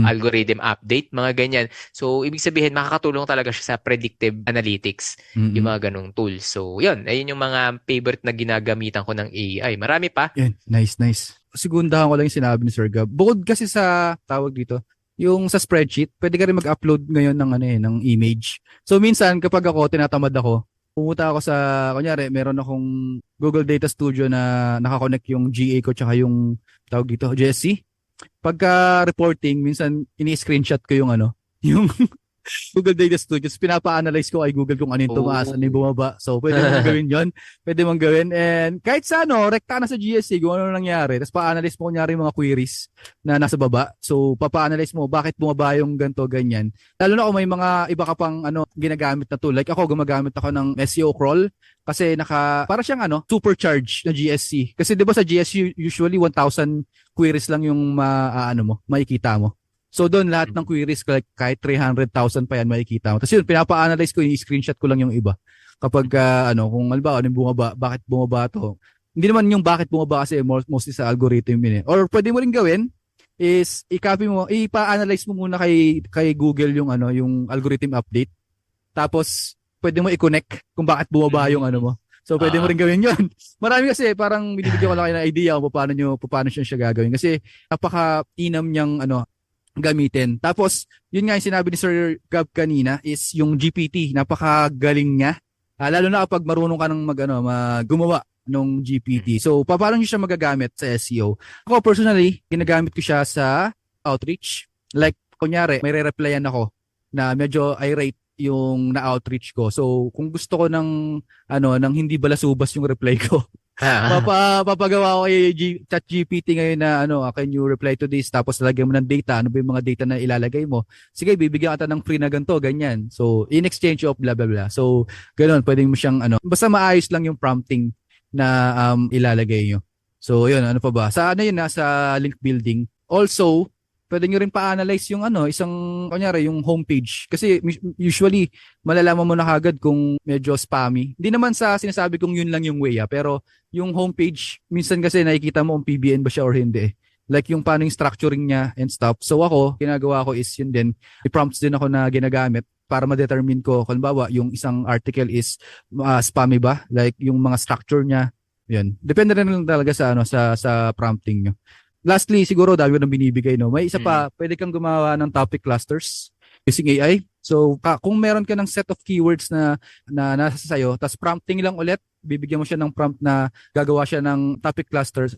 [SPEAKER 1] algorithm update, mga ganyan. So, ibig sabihin, makakatulong talaga siya sa predictive analytics, yung mga ganong tools. So, yun. Ayun yung mga favorite na ginagamitan ko ng AI. Marami pa.
[SPEAKER 2] Yan. Nice. Sigundahan ko lang yung sinabi ni Sir Gab. Bukod kasi sa tawag dito, yung sa spreadsheet, pwede ka rin mag-upload ngayon ng image. So, minsan, kapag tinatamad ako, pumunta ako sa, kunyari, meron akong Google Data Studio na nakakonect yung GA ko tsaka yung tawag dito, GSC. Pagka reporting, minsan ini-screenshot ko yung yung Google Data Studio. Pinapa-analyze ko kay Google kung ano yung tumaas, ano yung bumaba. So, pwede mong gawin yun. Pwede mong gawin. And kahit sa rekta na sa GSC, kung ano nangyari. Tapos pa-analyze mo kunyari yung mga queries na nasa baba. So, papa-analyze mo bakit bumaba yung ganto ganyan. Lalo na kung may mga iba ka pang ginagamit na tool. Like ako, gumagamit ako ng SEO crawl. Kasi para siyang supercharge na GSC. Kasi 'di ba sa GSC usually 1,000 queries lang yung makikita mo. So doon lahat ng queries kahit 300,000 pa yan makikita mo. Tapos yun pinapa-analyze ko, i-screenshot ko lang yung iba. Kapag kung halimbawa bumaba, bakit bumaba to? Hindi naman yung bakit bumaba kasi mostly sa algorithm yun eh. Or pwede mo rin gawin is i-copy mo, ipa-analyze mo muna kay Google yung yung algorithm update. Tapos pwede mo i-connect kung bakit bumaba yung mo. So pwede mo rin gawin 'yon. Marami kasi parang binibigyan ko lang kayo ng idea kung paano siya gagawin kasi napaka-inam niyang gamitin. Tapos yun nga yung sinabi ni Sir Gab kanina is yung GPT, napakagaling niya. Lalo na kapag marunong ka ng gumawa ng GPT. So paano niyo siya magagamit sa SEO? Ako personally, ginagamit ko siya sa outreach. Like kunyari, may re-replyan ako na medyo irate yung na-outreach ko. So, kung gusto ko ng hindi balasubas yung reply ko, papagawa ko kay ChatGPT ngayon na can you reply to this? Tapos lalagyan mo ng data. Ano ba yung mga data na ilalagay mo? Sige, bibigyan kita ng free na ganito, ganyan. So, in exchange of blah, blah, blah. So, ganun, pwede mo siyang basta maayos lang yung prompting na ilalagay nyo. So, yun, ano pa ba? Sa yun, sa link building. Also, pwede nyo rin pa-analyze yung isang, kunyari, yung homepage. Kasi usually, malalaman mo na kagad kung medyo spammy. Hindi naman sa sinasabi kong yun lang yung way, pero yung homepage, minsan kasi nakikita mo kung PBN ba siya or hindi. Like yung paano yung structuring niya and stuff. So ako, ginagawa ko is yun din. I-prompts din ako na ginagamit para ma-determine ko, kung bawa, yung isang article is spammy ba? Like yung mga structure niya. Yun. Depende rin lang talaga sa prompting nyo. Lastly, siguro dami ko nang binibigay, no. May isa pa, pwede kang gumawa ng topic clusters using AI. So, kung meron ka ng set of keywords na nasa sayo, tapos prompting lang ulit, bibigyan mo siya ng prompt na gagawa siya ng topic clusters.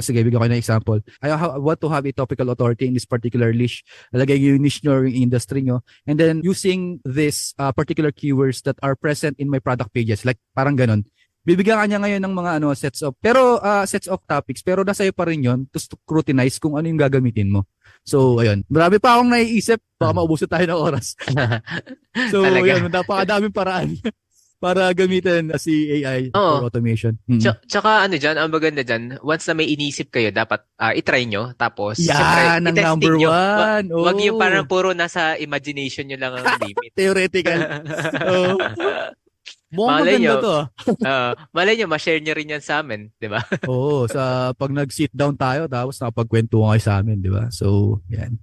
[SPEAKER 2] Sige, bigyan ko ng example. I want to have a topical authority in this particular niche. Lagay yung niche nyo, yung industry nyo. And then, using this particular keywords that are present in my product pages. Like, parang ganun. Bibigyan ka niya ngayon ng mga sets of topics, pero nasa iyo pa rin 'yon to scrutinize kung ano yung gagamitin mo. So ayun, marami pa akong naiisip, baka maubusan tayo ng oras. So ayun, napakadaming paraan para gamitin si AI for automation.
[SPEAKER 1] Tsaka diyan, ang maganda diyan, once na may inisip kayo, dapat i-try nyo, tapos
[SPEAKER 2] yan ang number nyo. One.
[SPEAKER 1] Wag yung parang puro nasa imagination nyo lang ang limit.
[SPEAKER 2] Theoretical. Mukhang maganda to.
[SPEAKER 1] Malay nyo, ma-share nyo rin yan sa amin, di ba?
[SPEAKER 2] Oo, pag nag-sit down tayo, tapos nakapagkwentuhan kayo sa amin, di ba? So, yan.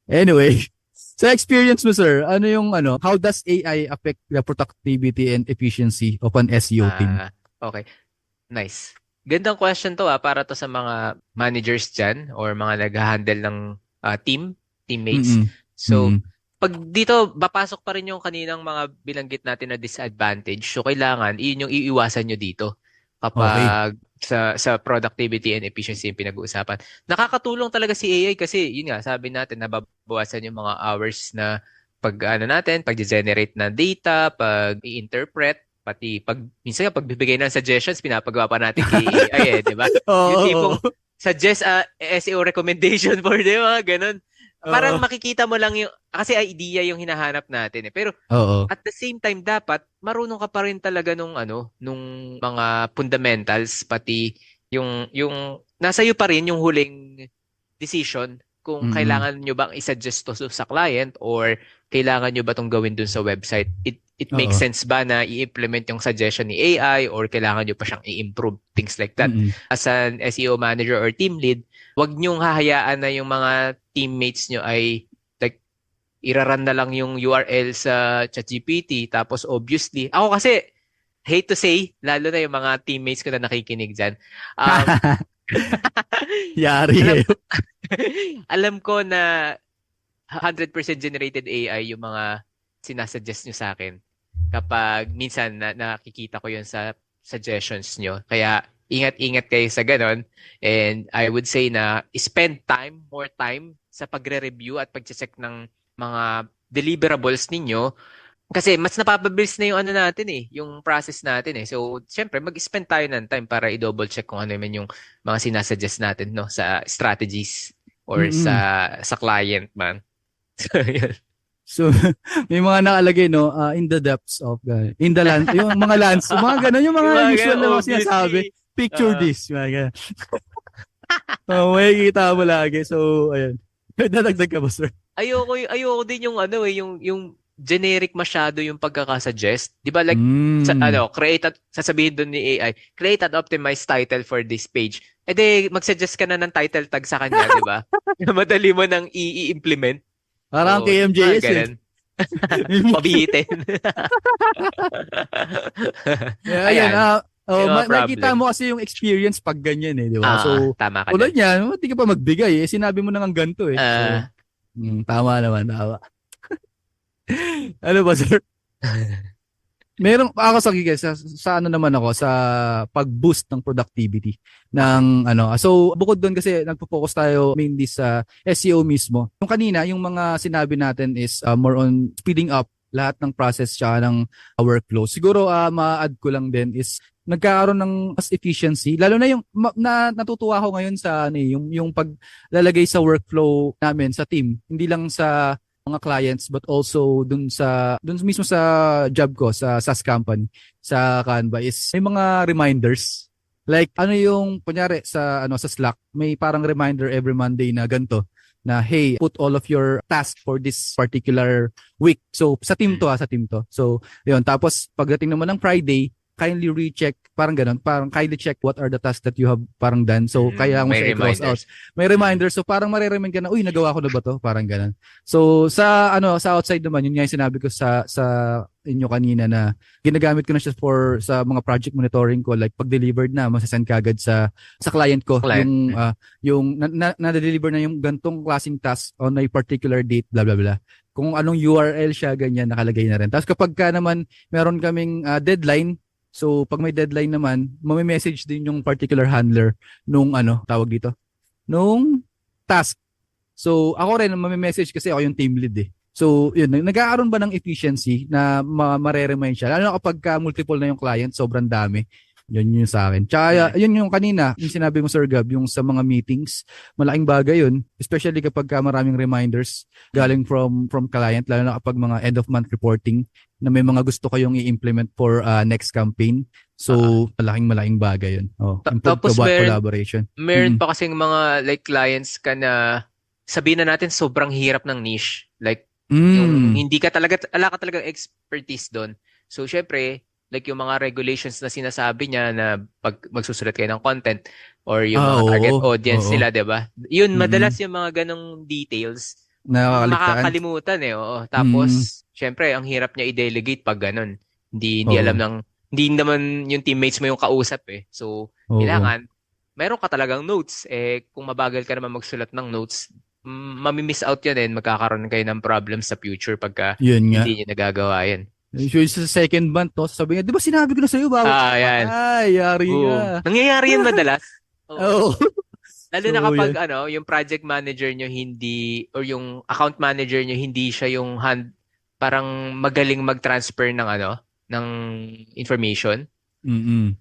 [SPEAKER 2] Anyway, sa experience mo, sir, how does AI affect the productivity and efficiency of an SEO team?
[SPEAKER 1] Okay, nice. Gandang question to para to sa mga managers dyan or mga nag-handle ng teammates. So, pag dito, papasok pa rin yung kaninang mga bilanggit natin na disadvantage. So, kailangan, yun yung iiwasan nyo dito kapag sa productivity and efficiency yung pinag-uusapan. Nakakatulong talaga si AI kasi, yun nga, sabi natin, nababawasan yung mga hours na pag-generate ng data, pag-i-interpret, pati minsan pagbibigay ng suggestions, pinapagawa pa natin kay AI di ba? Yung tipong suggest SEO recommendation for them, ganun. Parang makikita mo lang yung, kasi idea yung hinahanap natin Pero at the same time, dapat marunong ka pa rin talaga nung mga fundamentals, pati yung nasa iyo pa rin yung huling decision kung kailangan nyo bang i-suggest to sa client or kailangan nyo ba tong gawin dun sa website. It makes sense ba na i-implement yung suggestion ni AI or kailangan nyo pa siyang i-improve, things like that. As an SEO manager or team lead, wag nyong hahayaan na yung mga teammates nyo ay like iraran na lang yung URL sa ChatGPT, tapos obviously, ako kasi hate to say, lalo na yung mga teammates ko na nakikinig dyan.
[SPEAKER 2] Yari.
[SPEAKER 1] Alam ko na 100% generated AI yung mga sinasuggest nyo sa akin kapag minsan nakikita ko yun sa suggestions nyo. Kaya ingat-ingat kayo sa ganon. And I would say na spend more time sa pagre-review at pag-check ng mga deliverables ninyo. Kasi mas napapabilis na yung natin yung process natin So, syempre, mag-spend tayo ng time para i-double check kung ano yung mga sinasuggest natin sa strategies or sa client man. So, yun.
[SPEAKER 2] So, may mga nakalagay, in the depths of, in the land, yung mga lands, yung mga ganun, yung mga usual na mga sinasabi, picture this, mga ganun. May kita mo lagi. So, ayun. Dadagdag ka ba, sir?
[SPEAKER 1] Ayoko din yung yung generic masyado yung pagkakasuggest. 'Di ba like sasabihin doon ni AI, create an optimized title for this page. Mag-suggest ka na ng title tag sa kanya, 'di ba? Madali mo nang i-implement.
[SPEAKER 2] Parang KMJS
[SPEAKER 1] Pabihitin.
[SPEAKER 2] Ayan. Makikita mo kasi yung experience pag ganyan di ba? So,
[SPEAKER 1] tama ka
[SPEAKER 2] tulad niyan, hindi ka pa magbigay sinabi mo na ng ganito So, tama naman, tama. Ano ba, sir? Meron ako sa naman ako sa pag-boost ng productivity ng So bukod doon kasi nagpo-focus tayo mainly sa SEO mismo. Yung kanina, yung mga sinabi natin is more on speeding up lahat ng process siya ng workflow. Siguro ma-add ko lang din is nagkakaroon ng mas efficiency. Lalo na yung natutuwa ako ngayon sa yung paglalagay sa workflow namin sa team. Hindi lang sa mga clients but also dun mismo sa job ko sa SaaS company sa Canva is may mga reminders like yung kunyari sa Slack may parang reminder every Monday na ganito na, hey, put all of your tasks for this particular week. So, sa team to sa team to. So, yun. Tapos, pagdating naman ng Friday, kindly recheck, parang ganun, parang kindly check what are the tasks that you have parang done. So, kaya mo
[SPEAKER 1] May
[SPEAKER 2] siya i-cross out.
[SPEAKER 1] reminders.
[SPEAKER 2] May reminder. So, parang mareremind ka na, uy, nagawa ko na ba to? Parang ganun. So, sa outside naman, yun nga yung sinabi ko sa inyo kanina na ginagamit ko na siya sa mga project monitoring ko, like pag delivered na masasend ka agad sa client ko
[SPEAKER 1] Client.
[SPEAKER 2] yung na-deliver na yung gantong klaseng task on a particular date, blah blah blah. Kung anong URL siya, ganyan nakalagay na rin. Tapos kapag ka naman meron kaming deadline, so pag may deadline naman, message din yung particular handler nung tawag dito, nung task. So ako rin message kasi ako yung team lead eh. So, yun, nagkakaroon ba ng efficiency na mareremind siya? Lalo na kapag multiple na yung client, sobrang dami. Yun yung sa akin. Tsaka, yun yung kanina, yung sinabi mo, Sir Gab, yung sa mga meetings, malaking bagay yun. Especially kapag maraming reminders galing from client, lalo na kapag mga end-of-month reporting na may mga gusto kayong i-implement for next campaign. So, malaking bagay yun.
[SPEAKER 1] Tapos
[SPEAKER 2] collaboration.
[SPEAKER 1] Meron pa kasing mga like clients ka na sabihin na natin sobrang hirap ng niche. Like, yung hindi ka talaga, wala ka talaga expertise doon. So, syempre, like yung mga regulations na sinasabi niya na pag magsusulat kayo ng content or yung mga target audience nila, di ba? Yun, madalas yung mga ganong details, makakalimutan eh. Oo. Tapos, syempre, ang hirap niya i-delegate pag ganon. Hindi alam hindi naman yung teammates mo yung kausap eh. So, kailangan, meron ka talagang notes. Eh, kung mabagal ka naman magsulat ng notes, mamimiss out yan and magkakaroon kayo ng problem sa future pagka hindi niyo nagagawa yan.
[SPEAKER 2] Usually sa second month, no, sabi niya, di ba sinabi ko na sa'yo, bawal?
[SPEAKER 1] Yan.
[SPEAKER 2] Ay, yari nga.
[SPEAKER 1] Nangyayari yan madalas.
[SPEAKER 2] Oo.
[SPEAKER 1] Lalo na kapag yung project manager nyo hindi, or yung account manager nyo hindi siya yung parang magaling mag-transfer ng information.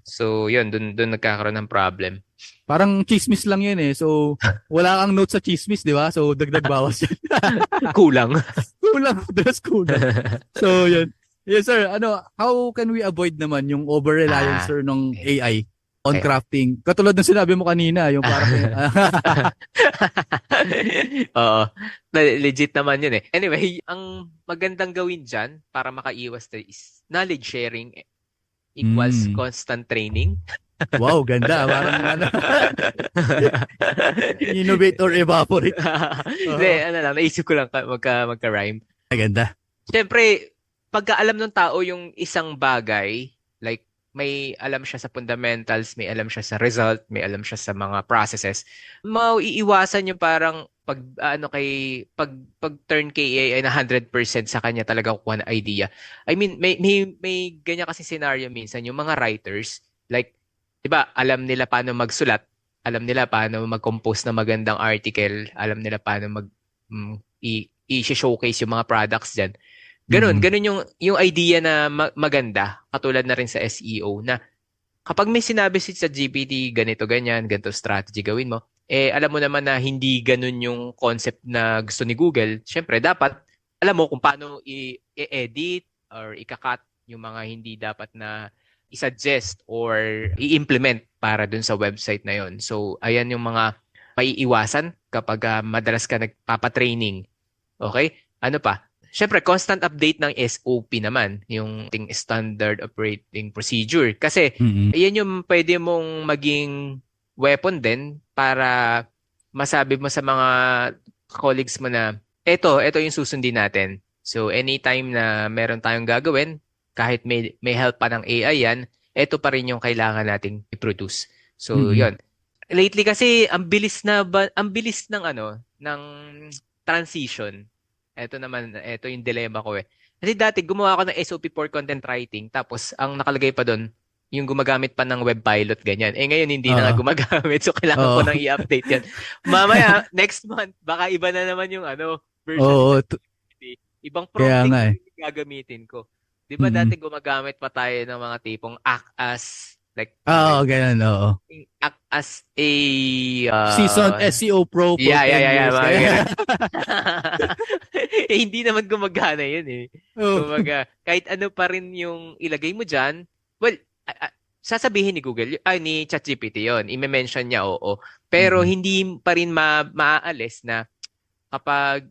[SPEAKER 1] So, yun, dun nagkakaroon ng problem.
[SPEAKER 2] Parang chismis lang yun eh. So, wala kang note sa chismis, di ba? So, dagdag bawas yan.
[SPEAKER 1] Kulang.
[SPEAKER 2] Kulang. So, yun. Yes, sir. How can we avoid naman yung over-reliance, sir, ng AI on crafting? Katulad ng sinabi mo kanina, yung parang...
[SPEAKER 1] Oo. Legit naman yun eh. Anyway, ang magandang gawin dyan para makaiwas is knowledge sharing equals constant training.
[SPEAKER 2] Wow, ganda. Parang innovate or evaporate.
[SPEAKER 1] Hindi, naisip ko lang magka-rhyme.
[SPEAKER 2] Ganda.
[SPEAKER 1] Siyempre, pagka alam ng tao yung isang bagay, like may alam siya sa fundamentals, may alam siya sa result, may alam siya sa mga processes, maiiwasan yung parang pag turn kay AI na 100% sa kanya talaga kukuha na idea. I mean, may ganyan kasi scenario minsan yung mga writers, like 'di ba, alam nila paano magsulat, alam nila paano mag-compose ng magandang article, alam nila paano i-showcase yung mga products diyan. Ganun yung idea na maganda, katulad na rin sa SEO na kapag may sinabi si ChatGPT ganito ganyan, ganito strategy gawin mo, alam mo naman na hindi ganun yung concept na gusto ni Google. Syempre dapat alam mo kung paano i-edit or i-cut yung mga hindi dapat na i-suggest or i-implement para dun sa website na yon. So, ayan yung mga maiiwasan kapag madalas ka nagpapatraining. Okay? Ano pa? Siyempre, constant update ng SOP naman, yung standard operating procedure. Kasi, ayan yung pwede mong maging weapon din para masabi mo sa mga colleagues mo na, ito yung susundin natin. So, anytime na meron tayong gagawin, kahit may help pa ng AI yan, ito pa rin yung kailangan nating i-produce. So, yun. Lately kasi ang bilis ng ng transition. Ito yung dilemma ko eh. Kasi dati gumawa ako ng SOP for content writing, tapos ang nakalagay pa doon yung gumagamit pa ng web pilot ganyan. Ngayon hindi na nga gumagamit, so kailangan ko nang i-update yan. Mamaya next month baka iba na naman yung version. Ibang prompting yung gagamitin ko. Di ba dati gumagamit pa tayo ng mga tipong act as like
[SPEAKER 2] ganun,
[SPEAKER 1] act as a
[SPEAKER 2] seasoned SEO pro for 10 years.
[SPEAKER 1] Hindi naman gumagana yun eh. Kumaga, kahit ano pa rin yung ilagay mo dyan, well, sasabihin ni Google, ni ChatGPT yun, i-mention niya, oo. Pero hindi pa rin maaalis na kapag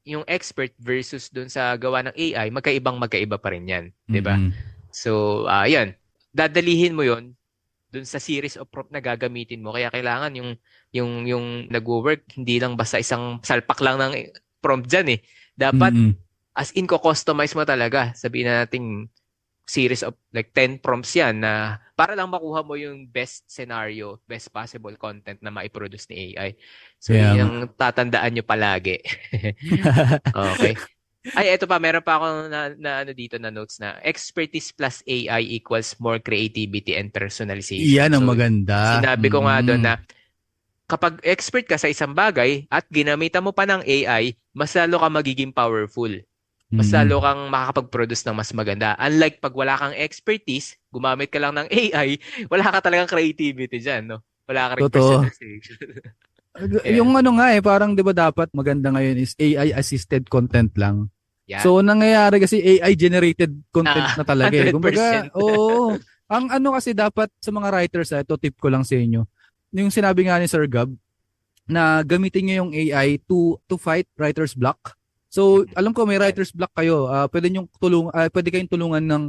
[SPEAKER 1] yung expert versus dun sa gawa ng AI, magkaiba pa rin yan, 'di ba?
[SPEAKER 2] Mm-mm.
[SPEAKER 1] So, yan. Dadalihin mo 'yon dun sa series of prompt na gagamitin mo. Kaya kailangan yung nagwo-work hindi lang basta isang salpak lang ng prompt diyan eh. Dapat
[SPEAKER 2] Mm-mm.
[SPEAKER 1] as in ko customize mo talaga. Sabihin na nating series of like 10 prompts yan na para lang makuha mo yung best scenario, best possible content na maiproduce ni AI. So,
[SPEAKER 2] Kaya
[SPEAKER 1] yun
[SPEAKER 2] nga.
[SPEAKER 1] ang tatandaan nyo palagi. Okay. Ay, eto pa, meron pa akong na ano dito na notes na expertise plus AI equals more creativity and personalization.
[SPEAKER 2] Iyan ang
[SPEAKER 1] So,
[SPEAKER 2] maganda.
[SPEAKER 1] sinabi ko nga doon
[SPEAKER 2] Mm-mm.
[SPEAKER 1] na kapag expert ka sa isang bagay at ginamitan mo pa ng AI, mas lalo ka magiging powerful. Mas
[SPEAKER 2] Mm-mm.
[SPEAKER 1] lalo kang makakapag-produce ng mas maganda. Unlike pag wala kang expertise, gumamit ka lang ng AI, wala ka talagang creativity dyan, no? Wala ka ring
[SPEAKER 2] Totoo.
[SPEAKER 1] personalization.
[SPEAKER 2] Yung
[SPEAKER 1] Ayan.
[SPEAKER 2] ano nga parang 'di ba dapat maganda ngayon is AI assisted content lang.
[SPEAKER 1] Yan.
[SPEAKER 2] So nangyayari kasi AI generated content na talaga eh. Kumbaga,
[SPEAKER 1] 100%.
[SPEAKER 2] oo. Ang ano kasi dapat sa mga writers, ito tip ko lang sa inyo. Yung sinabi nga ni Sir Gab na gamitin niyo yung AI to fight writer's block. So, alam ko may
[SPEAKER 1] Yan.
[SPEAKER 2] writer's block kayo. Pwede kayong tulungan ng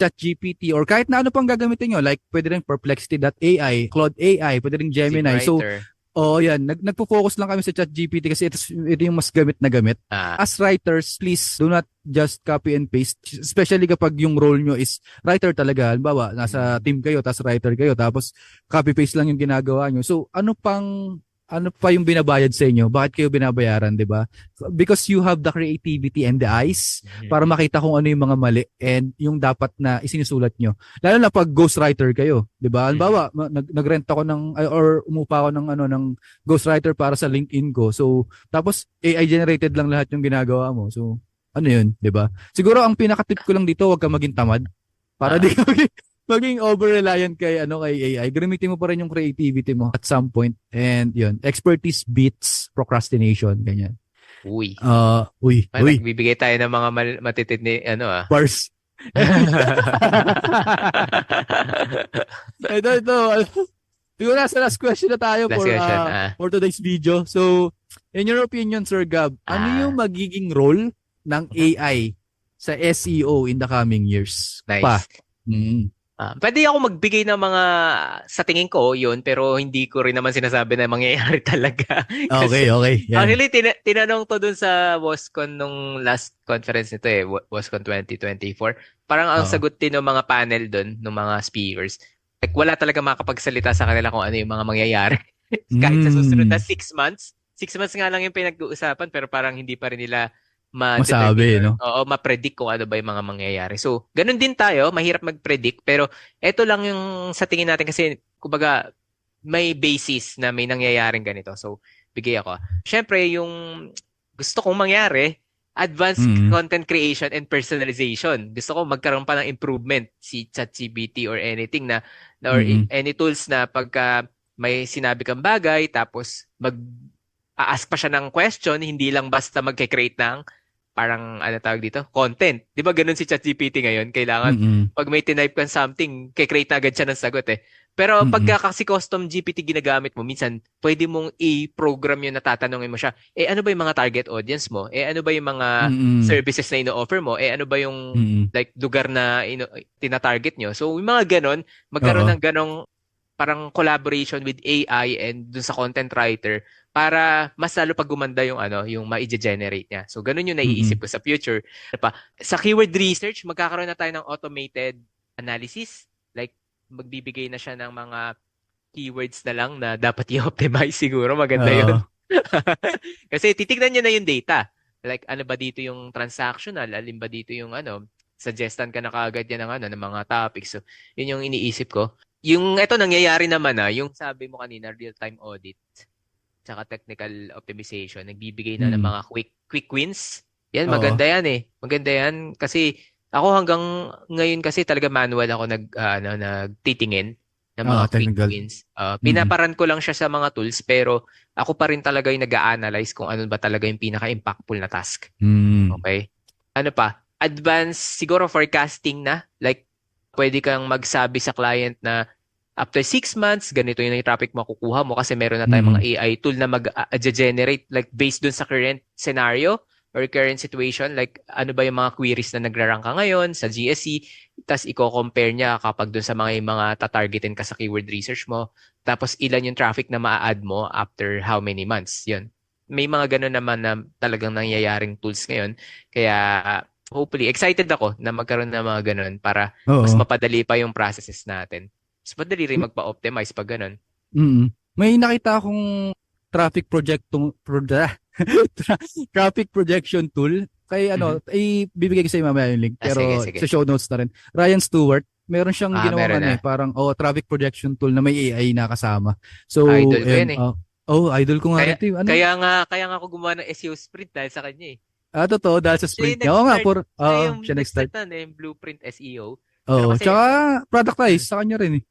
[SPEAKER 2] ChatGPT or kahit na ano pang gagamitin niyo. Like pwede rin Perplexity.ai, Claude AI, pwede rin Gemini. So,
[SPEAKER 1] ZipWriter.
[SPEAKER 2] oh, yan. Nagpo-focus lang kami sa ChatGPT kasi ito yung mas gamit na gamit.
[SPEAKER 1] Ah,
[SPEAKER 2] As writers, please do not just copy and paste. Especially kapag yung role nyo is writer talaga. Halimbawa, nasa team kayo, tapos writer kayo, tapos copy-paste lang yung ginagawa nyo. So, ano pa yung binabayad sa inyo? Bakit kayo binabayaran, di ba? Because you have the creativity and the eyes para makita kung ano yung mga mali and yung dapat na isinusulat nyo. Lalo na pag ghostwriter kayo, 'di ba? Halimbawa, nagrent ako or umupa ako ng ghostwriter para sa LinkedIn ko. So, tapos AI generated lang lahat yung ginagawa mo. So, ano 'yun, 'di ba? Siguro ang pinaka-tip ko lang dito, 'wag kang maging tamad para di
[SPEAKER 1] ah.
[SPEAKER 2] ka maging over-reliant kay AI. Gamitin mo pa rin yung creativity mo at some point. And 'yun, expertise beats procrastination, ganyan.
[SPEAKER 1] Uy.
[SPEAKER 2] Uy,
[SPEAKER 1] Nagbibigay tayo ng mga matitid ni ano
[SPEAKER 2] bars. Ito. Siguro nasa last question na tayo
[SPEAKER 1] Last question.
[SPEAKER 2] for today's video. So, in your opinion, Sir Gab, ano yung
[SPEAKER 1] Ah,
[SPEAKER 2] magiging role ng
[SPEAKER 1] mhm.
[SPEAKER 2] AI sa SEO in the coming years? Pa.
[SPEAKER 1] Nice.
[SPEAKER 2] Mm.
[SPEAKER 1] Pwede ako magbigay ng mga sa tingin ko yun pero hindi ko rin naman sinasabi na mangyayari talaga. Kasi
[SPEAKER 2] Okay. Yan.
[SPEAKER 1] actually tinanong to dun sa WOSCON nung last conference nito eh, WOSCON 2024. Parang ang
[SPEAKER 2] Oo.
[SPEAKER 1] sagot din ng mga panel dun, ng mga speakers. Like wala talaga makapagsalita sa kanila kung ano yung mga mangyayari. Kahit sa susunod na
[SPEAKER 2] Mm.
[SPEAKER 1] 6 months. 6 months nga lang yung pinag-uusapan pero parang hindi pa rin nila ma-determine
[SPEAKER 2] Masabi,
[SPEAKER 1] or
[SPEAKER 2] no?
[SPEAKER 1] ma-predict kung ano ba yung mga mangyayari. So, ganun din tayo, mahirap mag-predict, pero eto lang yung sa tingin natin kasi, kumbaga, may basis na may nangyayaring ganito. So, bigay ako. Syempre, yung gusto kong mangyari, advanced
[SPEAKER 2] Mm.
[SPEAKER 1] content creation and personalization. Gusto ko magkaroon pa ng improvement si ChatGPT or anything or
[SPEAKER 2] Mm.
[SPEAKER 1] any tools na pagka may sinabi kang bagay, tapos ask pa siya ng question, hindi lang basta magke-create ng parang ano tawag dito, content. 'Di ba ganun si ChatGPT ngayon? Kailangan
[SPEAKER 2] Mm.
[SPEAKER 1] pag may tinype kang something, kikreate na agad siya ng sagot eh. Pero
[SPEAKER 2] Mm.
[SPEAKER 1] pagka kasi custom GPT ginagamit mo, minsan pwede mong i-program yun na tatanungin mo siya, ano ba yung mga target audience mo? Ano ba yung mga
[SPEAKER 2] Mm.
[SPEAKER 1] services na ino-offer mo? Ano ba yung
[SPEAKER 2] Mm.
[SPEAKER 1] like lugar na tina-target nyo? So, yung mga ganon, magkaroon
[SPEAKER 2] Oo.
[SPEAKER 1] ng ganong parang collaboration with AI and dun sa content writer para mas lalo pag gumanda yung yung ma-generate niya. So ganun yung
[SPEAKER 2] Mm.
[SPEAKER 1] naiisip ko sa future. Ano pa? Sa keyword research, magkakaroon na tayo ng automated analysis. Like magbibigay na siya ng mga keywords na lang na dapat i-optimize siguro. Maganda
[SPEAKER 2] Oo.
[SPEAKER 1] yun. Kasi titignan niya na yung data. Like ano ba dito yung transactional, alin ba dito yung suggestan ka na kaagad yan ng mga topics. So yun yung iniisip ko. Yung ito nangyayari naman yung sabi mo kanina, real-time audit tsaka technical optimization, nagbibigay na ng
[SPEAKER 2] Mm.
[SPEAKER 1] mga quick wins. Yan,
[SPEAKER 2] Oo.
[SPEAKER 1] maganda yan eh. Maganda yan kasi ako hanggang ngayon kasi talaga manual ako nagtitingin ng
[SPEAKER 2] Oo,
[SPEAKER 1] mga quick
[SPEAKER 2] technical.
[SPEAKER 1] wins.
[SPEAKER 2] Mm.
[SPEAKER 1] Pinaparan ko lang siya sa mga tools pero ako pa rin talaga yung nag-a-analyze kung ano ba talaga yung pinaka-impactful na task.
[SPEAKER 2] Mm.
[SPEAKER 1] Okay? Ano pa? Advanced siguro forecasting na. Like, pwede kang magsabi sa client na after 6 months, ganito yung traffic makukuha mo kasi meron na tayong
[SPEAKER 2] Mm.
[SPEAKER 1] mga AI tool na mag-generate like based dun sa current scenario or current situation, like ano ba yung mga queries na nagrarang ka ngayon sa GSE, tapos i-compare niya kapag dun sa mga tatargetin ka sa keyword research mo, tapos ilan yung traffic na maa-add mo after how many months, yun. May mga ganun naman na talagang nangyayaring tools ngayon, kaya hopefully, excited ako na magkaroon ng mga ganun para mas
[SPEAKER 2] Oo.
[SPEAKER 1] mapadali pa yung processes natin. Mas madali rin magpa-optimize pag ganun.
[SPEAKER 2] Mm. May nakita akong traffic project traffic projection tool kay
[SPEAKER 1] Mhm.
[SPEAKER 2] bibigay ko sa iyo mamaya yung link
[SPEAKER 1] Sige,
[SPEAKER 2] pero sa
[SPEAKER 1] sige.
[SPEAKER 2] show notes na rin. Ryan Stewart, meron siyang ginawang
[SPEAKER 1] Meron na.
[SPEAKER 2] parang traffic projection tool na may AI na kasama. So,
[SPEAKER 1] Idol ko yan
[SPEAKER 2] ayun,
[SPEAKER 1] eh.
[SPEAKER 2] idol ko nga
[SPEAKER 1] Kaya,
[SPEAKER 2] rin 'to.
[SPEAKER 1] kaya nga ako gumawa ng SEO sprint dahil sa kanya eh.
[SPEAKER 2] Totoo dahil sa
[SPEAKER 1] Siya
[SPEAKER 2] sprint
[SPEAKER 1] yung
[SPEAKER 2] niya. Oo nga,
[SPEAKER 1] nag-start. Siya yung
[SPEAKER 2] siya nag-start.
[SPEAKER 1] nag-start na yung Blueprint SEO. Pero
[SPEAKER 2] Oo,
[SPEAKER 1] kasi
[SPEAKER 2] tsaka productize
[SPEAKER 1] mm,
[SPEAKER 2] sa kanya rin eh.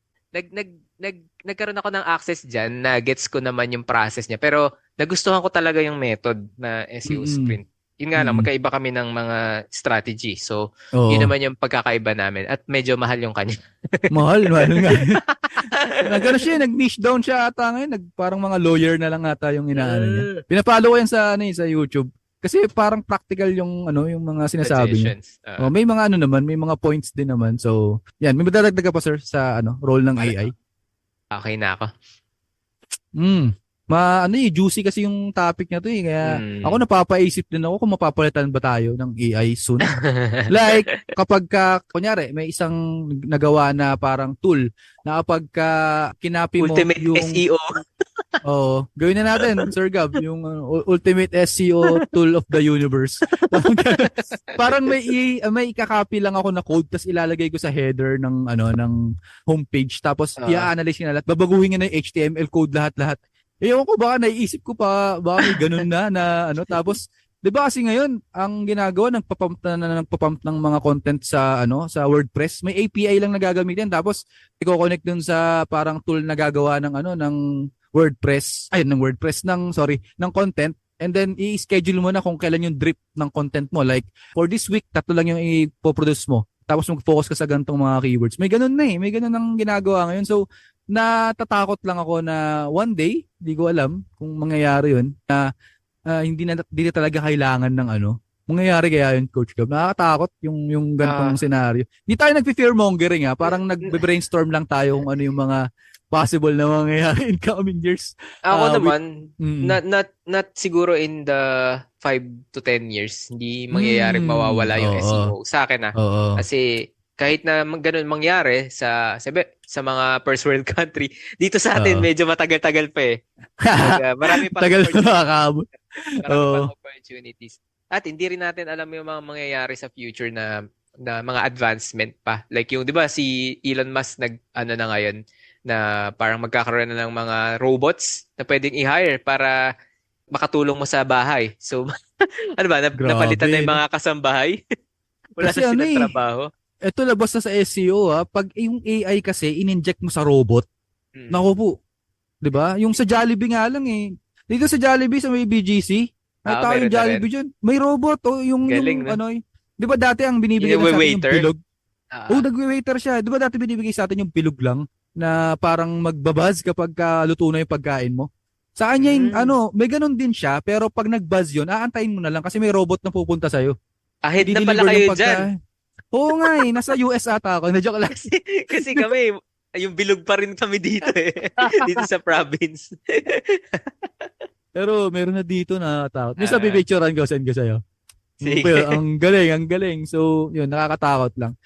[SPEAKER 1] nagkaroon ako ng access dyan na gets ko naman yung process niya. Pero nagustuhan ko talaga yung method na SEO
[SPEAKER 2] Mm.
[SPEAKER 1] sprint. Yun nga lang,
[SPEAKER 2] Mm.
[SPEAKER 1] magkaiba kami ng mga strategy. So, yun
[SPEAKER 2] Oo.
[SPEAKER 1] naman yung pagkakaiba namin. At medyo mahal yung kanya.
[SPEAKER 2] Mahal, mahal nga. Nagano siya, nag-niche down siya ata ngayon, parang mga lawyer na lang ata yung inaano niya.
[SPEAKER 1] Uh,
[SPEAKER 2] Pinapollow ko yan sa YouTube. Kasi parang practical yung mga sinasabi niya.
[SPEAKER 1] Suggestions.
[SPEAKER 2] May mga naman, may mga points din naman. So, yan, may madadagdag ka pa sir sa role ng
[SPEAKER 1] Wala.
[SPEAKER 2] AI.
[SPEAKER 1] Okay na ako.
[SPEAKER 2] Hmm. Juicy kasi yung topic niya to eh. Kaya ako
[SPEAKER 1] Mm.
[SPEAKER 2] napapaisip din ako kung mapapalitan ba tayo ng AI soon. Like, kunyari, may isang nagawa na parang tool na kapag kinapi mo
[SPEAKER 1] Ultimate
[SPEAKER 2] yung,
[SPEAKER 1] SEO.
[SPEAKER 2] gawin na natin, Sir Gab, yung ultimate SEO tool of the universe. Parang may ikakopy lang ako na code tapos ilalagay ko sa header ng homepage tapos
[SPEAKER 1] Ah,
[SPEAKER 2] i-analyze niya lahat. Babaguhin niya na yung HTML code lahat-lahat. Ewan ko baka naiisip ko pa baka may ganun na tapos 'di ba kasi ngayon ang ginagawa nagpapump ng mga content sa WordPress, may API lang na gagamitin tapos i-connect dun sa parang tool na gagawa ng WordPress, ay ng WordPress ng content and then i-schedule mo na kung kailan yung drip ng content mo. Like for this week, tatlo lang yung ipoproduce mo. Tapos mag-focus ka sa ganitong mga keywords. May ganun na eh. May ganun ang ginagawa ngayon. So, natatakot lang ako na one day, di ko alam kung mangyayari yun, na hindi na talaga kailangan ng mangyayari kaya yun, Coach Gab. Nakakatakot yung gantong
[SPEAKER 1] ah,
[SPEAKER 2] senaryo. Hindi tayo nag-fear mongering parang nagbe-brainstorm lang tayo kung ano yung mga possible na mangyayari in coming years.
[SPEAKER 1] ako
[SPEAKER 2] With
[SPEAKER 1] naman,
[SPEAKER 2] mm,
[SPEAKER 1] not siguro in the 5 to 10 years, hindi mangyayaring mawawala yung
[SPEAKER 2] oo,
[SPEAKER 1] SEO. Sa akin
[SPEAKER 2] oo.
[SPEAKER 1] kasi kahit na ganun mangyari sa mga first world country, dito sa atin
[SPEAKER 2] Oo.
[SPEAKER 1] medyo matagal-tagal pa eh. Kumbaga, marami pang
[SPEAKER 2] Tagal na
[SPEAKER 1] opportunities.
[SPEAKER 2] makakabot.
[SPEAKER 1] Marami
[SPEAKER 2] Oo.
[SPEAKER 1] pang opportunities. At hindi rin natin alam yung mga mangyayari sa future na mga advancement pa. Like yung, 'di ba, si Elon Musk ano na ngayon na parang magkakaroon na ng mga robots na pwedeng i-hire para makatulong mo sa bahay. So, ano ba, napalitan na
[SPEAKER 2] Grabe,
[SPEAKER 1] yung
[SPEAKER 2] no?
[SPEAKER 1] mga kasambahay? Wala
[SPEAKER 2] Kasi
[SPEAKER 1] na silang trabaho.
[SPEAKER 2] eto labas na sa SEO pag yung AI kasi in-inject mo sa robot,
[SPEAKER 1] Mm.
[SPEAKER 2] naku po, 'di ba? Yung sa Jollibee nga lang eh. Dito sa Jollibee sa may BGC, nakita ko yung
[SPEAKER 1] Meron na rin.
[SPEAKER 2] Jollibee diyan. May robot yung
[SPEAKER 1] Galing, no?
[SPEAKER 2] 'di ba dati ang binibigay
[SPEAKER 1] Yung
[SPEAKER 2] lang sa atin yung
[SPEAKER 1] waiter.
[SPEAKER 2] bilog.
[SPEAKER 1] Ah,
[SPEAKER 2] Nagwe-waiter siya. 'Di ba dati binibigay sa atin yung bilog lang na parang magbabuzz kapag luto na yung pagkain mo. Sa kanya yung
[SPEAKER 1] mm.
[SPEAKER 2] may ganun din siya pero pag nag-buzz yun, aantayin mo na lang kasi may robot na pupunta sa'yo.
[SPEAKER 1] Ahead na pala
[SPEAKER 2] I-deliver ng
[SPEAKER 1] kayo dyan.
[SPEAKER 2] pagkain. Oo nga nasa US ata ako. Na-joke lang.
[SPEAKER 1] Kasi, kasi kami, yung bilog pa rin kami dito eh. Dito sa province.
[SPEAKER 2] Pero meron na dito na takot. May sabi
[SPEAKER 1] Ah,
[SPEAKER 2] picturean ko, send ko sa'yo. Pero
[SPEAKER 1] sige.
[SPEAKER 2] ang galing, ang galing. So, yun, nakakatakot lang.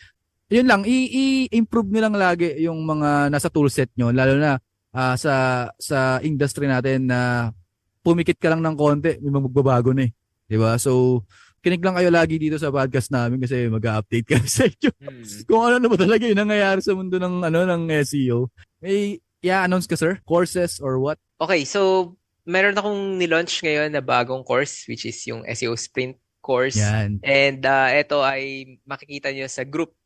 [SPEAKER 2] Yun lang, i-improve nyo lang lagi yung mga nasa toolset nyo, lalo na sa industry natin na pumikit ka lang ng konti, may magbabago na eh. 'Di ba? So, kinig lang kayo lagi dito sa podcast namin kasi mag-update kami sa inyo.
[SPEAKER 1] Hmm.
[SPEAKER 2] Kung ano na ba talaga yung nangyayari sa mundo ng SEO. May i-announce ka sir? Courses or what?
[SPEAKER 1] Okay, so meron akong nilaunch ngayon na bagong course which is yung SEO Sprint course.
[SPEAKER 2] Yan.
[SPEAKER 1] And ito ay makikita nyo sa group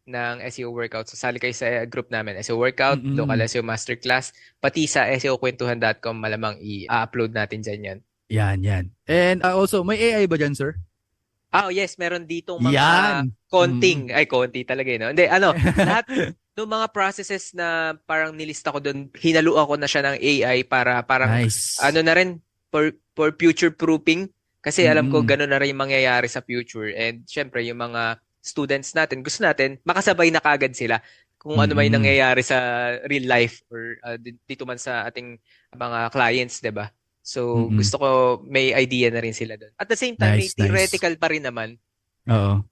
[SPEAKER 1] ng SEO Workout. So sali kayo sa group namin, SEO Workout, Local
[SPEAKER 2] Mm-mm.
[SPEAKER 1] SEO Masterclass, pati sa SEOkwentuhan.com malamang i-upload natin dyan yan.
[SPEAKER 2] Yan. And also, may AI ba dyan, sir?
[SPEAKER 1] Yes, meron ditong mga
[SPEAKER 2] Yan. Mm.
[SPEAKER 1] konti talaga no. Hindi, lahat No mga processes na parang nilista ko doon, hinaluan ko na siya ng AI para parang
[SPEAKER 2] Nice.
[SPEAKER 1] ano na rin for future proofing kasi alam ko
[SPEAKER 2] Mm-mm.
[SPEAKER 1] gano'n na rin yung mangyayari sa future. And syempre yung mga students natin, gusto natin makasabay na kagad sila kung ano may
[SPEAKER 2] Mm-mm.
[SPEAKER 1] nangyayari sa real life or dito man sa ating mga clients, 'di ba? So
[SPEAKER 2] Mm-mm.
[SPEAKER 1] gusto ko may idea na rin sila doon. At the same time, may
[SPEAKER 2] Nice, nice.
[SPEAKER 1] theoretical pa rin naman.
[SPEAKER 2] Oo.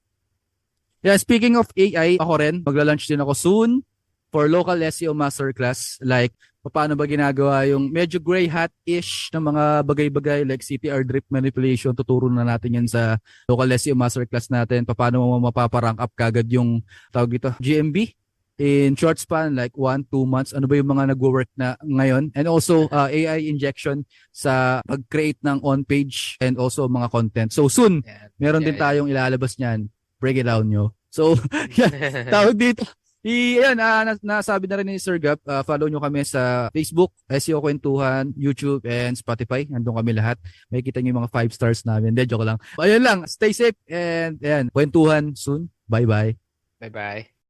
[SPEAKER 2] Yeah, speaking of AI, ako rin, magla-launch din ako soon for local SEO masterclass. Like, paano ba ginagawa yung medyo gray hat-ish na mga bagay-bagay like CTR drip manipulation. Tuturo na natin yan sa local SEO masterclass natin. Paano mo mapaparank up kagad yung tawag dito, GMB in short span like 1-2 months. Ano ba yung mga nagwo-work na ngayon? And also AI injection sa pag-create ng on-page and also mga content. So soon,
[SPEAKER 1] Yan.
[SPEAKER 2] meron din
[SPEAKER 1] Yan, yan.
[SPEAKER 2] tayong ilalabas niyan, break it down nyo. So, yan, tawag dito. Yan, nasabi na rin ni Sir Gap, follow nyo kami sa Facebook, SEO Kwentuhan, YouTube, and Spotify. Nandun kami lahat. May kita nyo yung mga 5 stars namin. Hindi, joke lang. Ayun lang, stay safe and yan, kwentuhan soon. Bye-bye.
[SPEAKER 1] Bye-bye.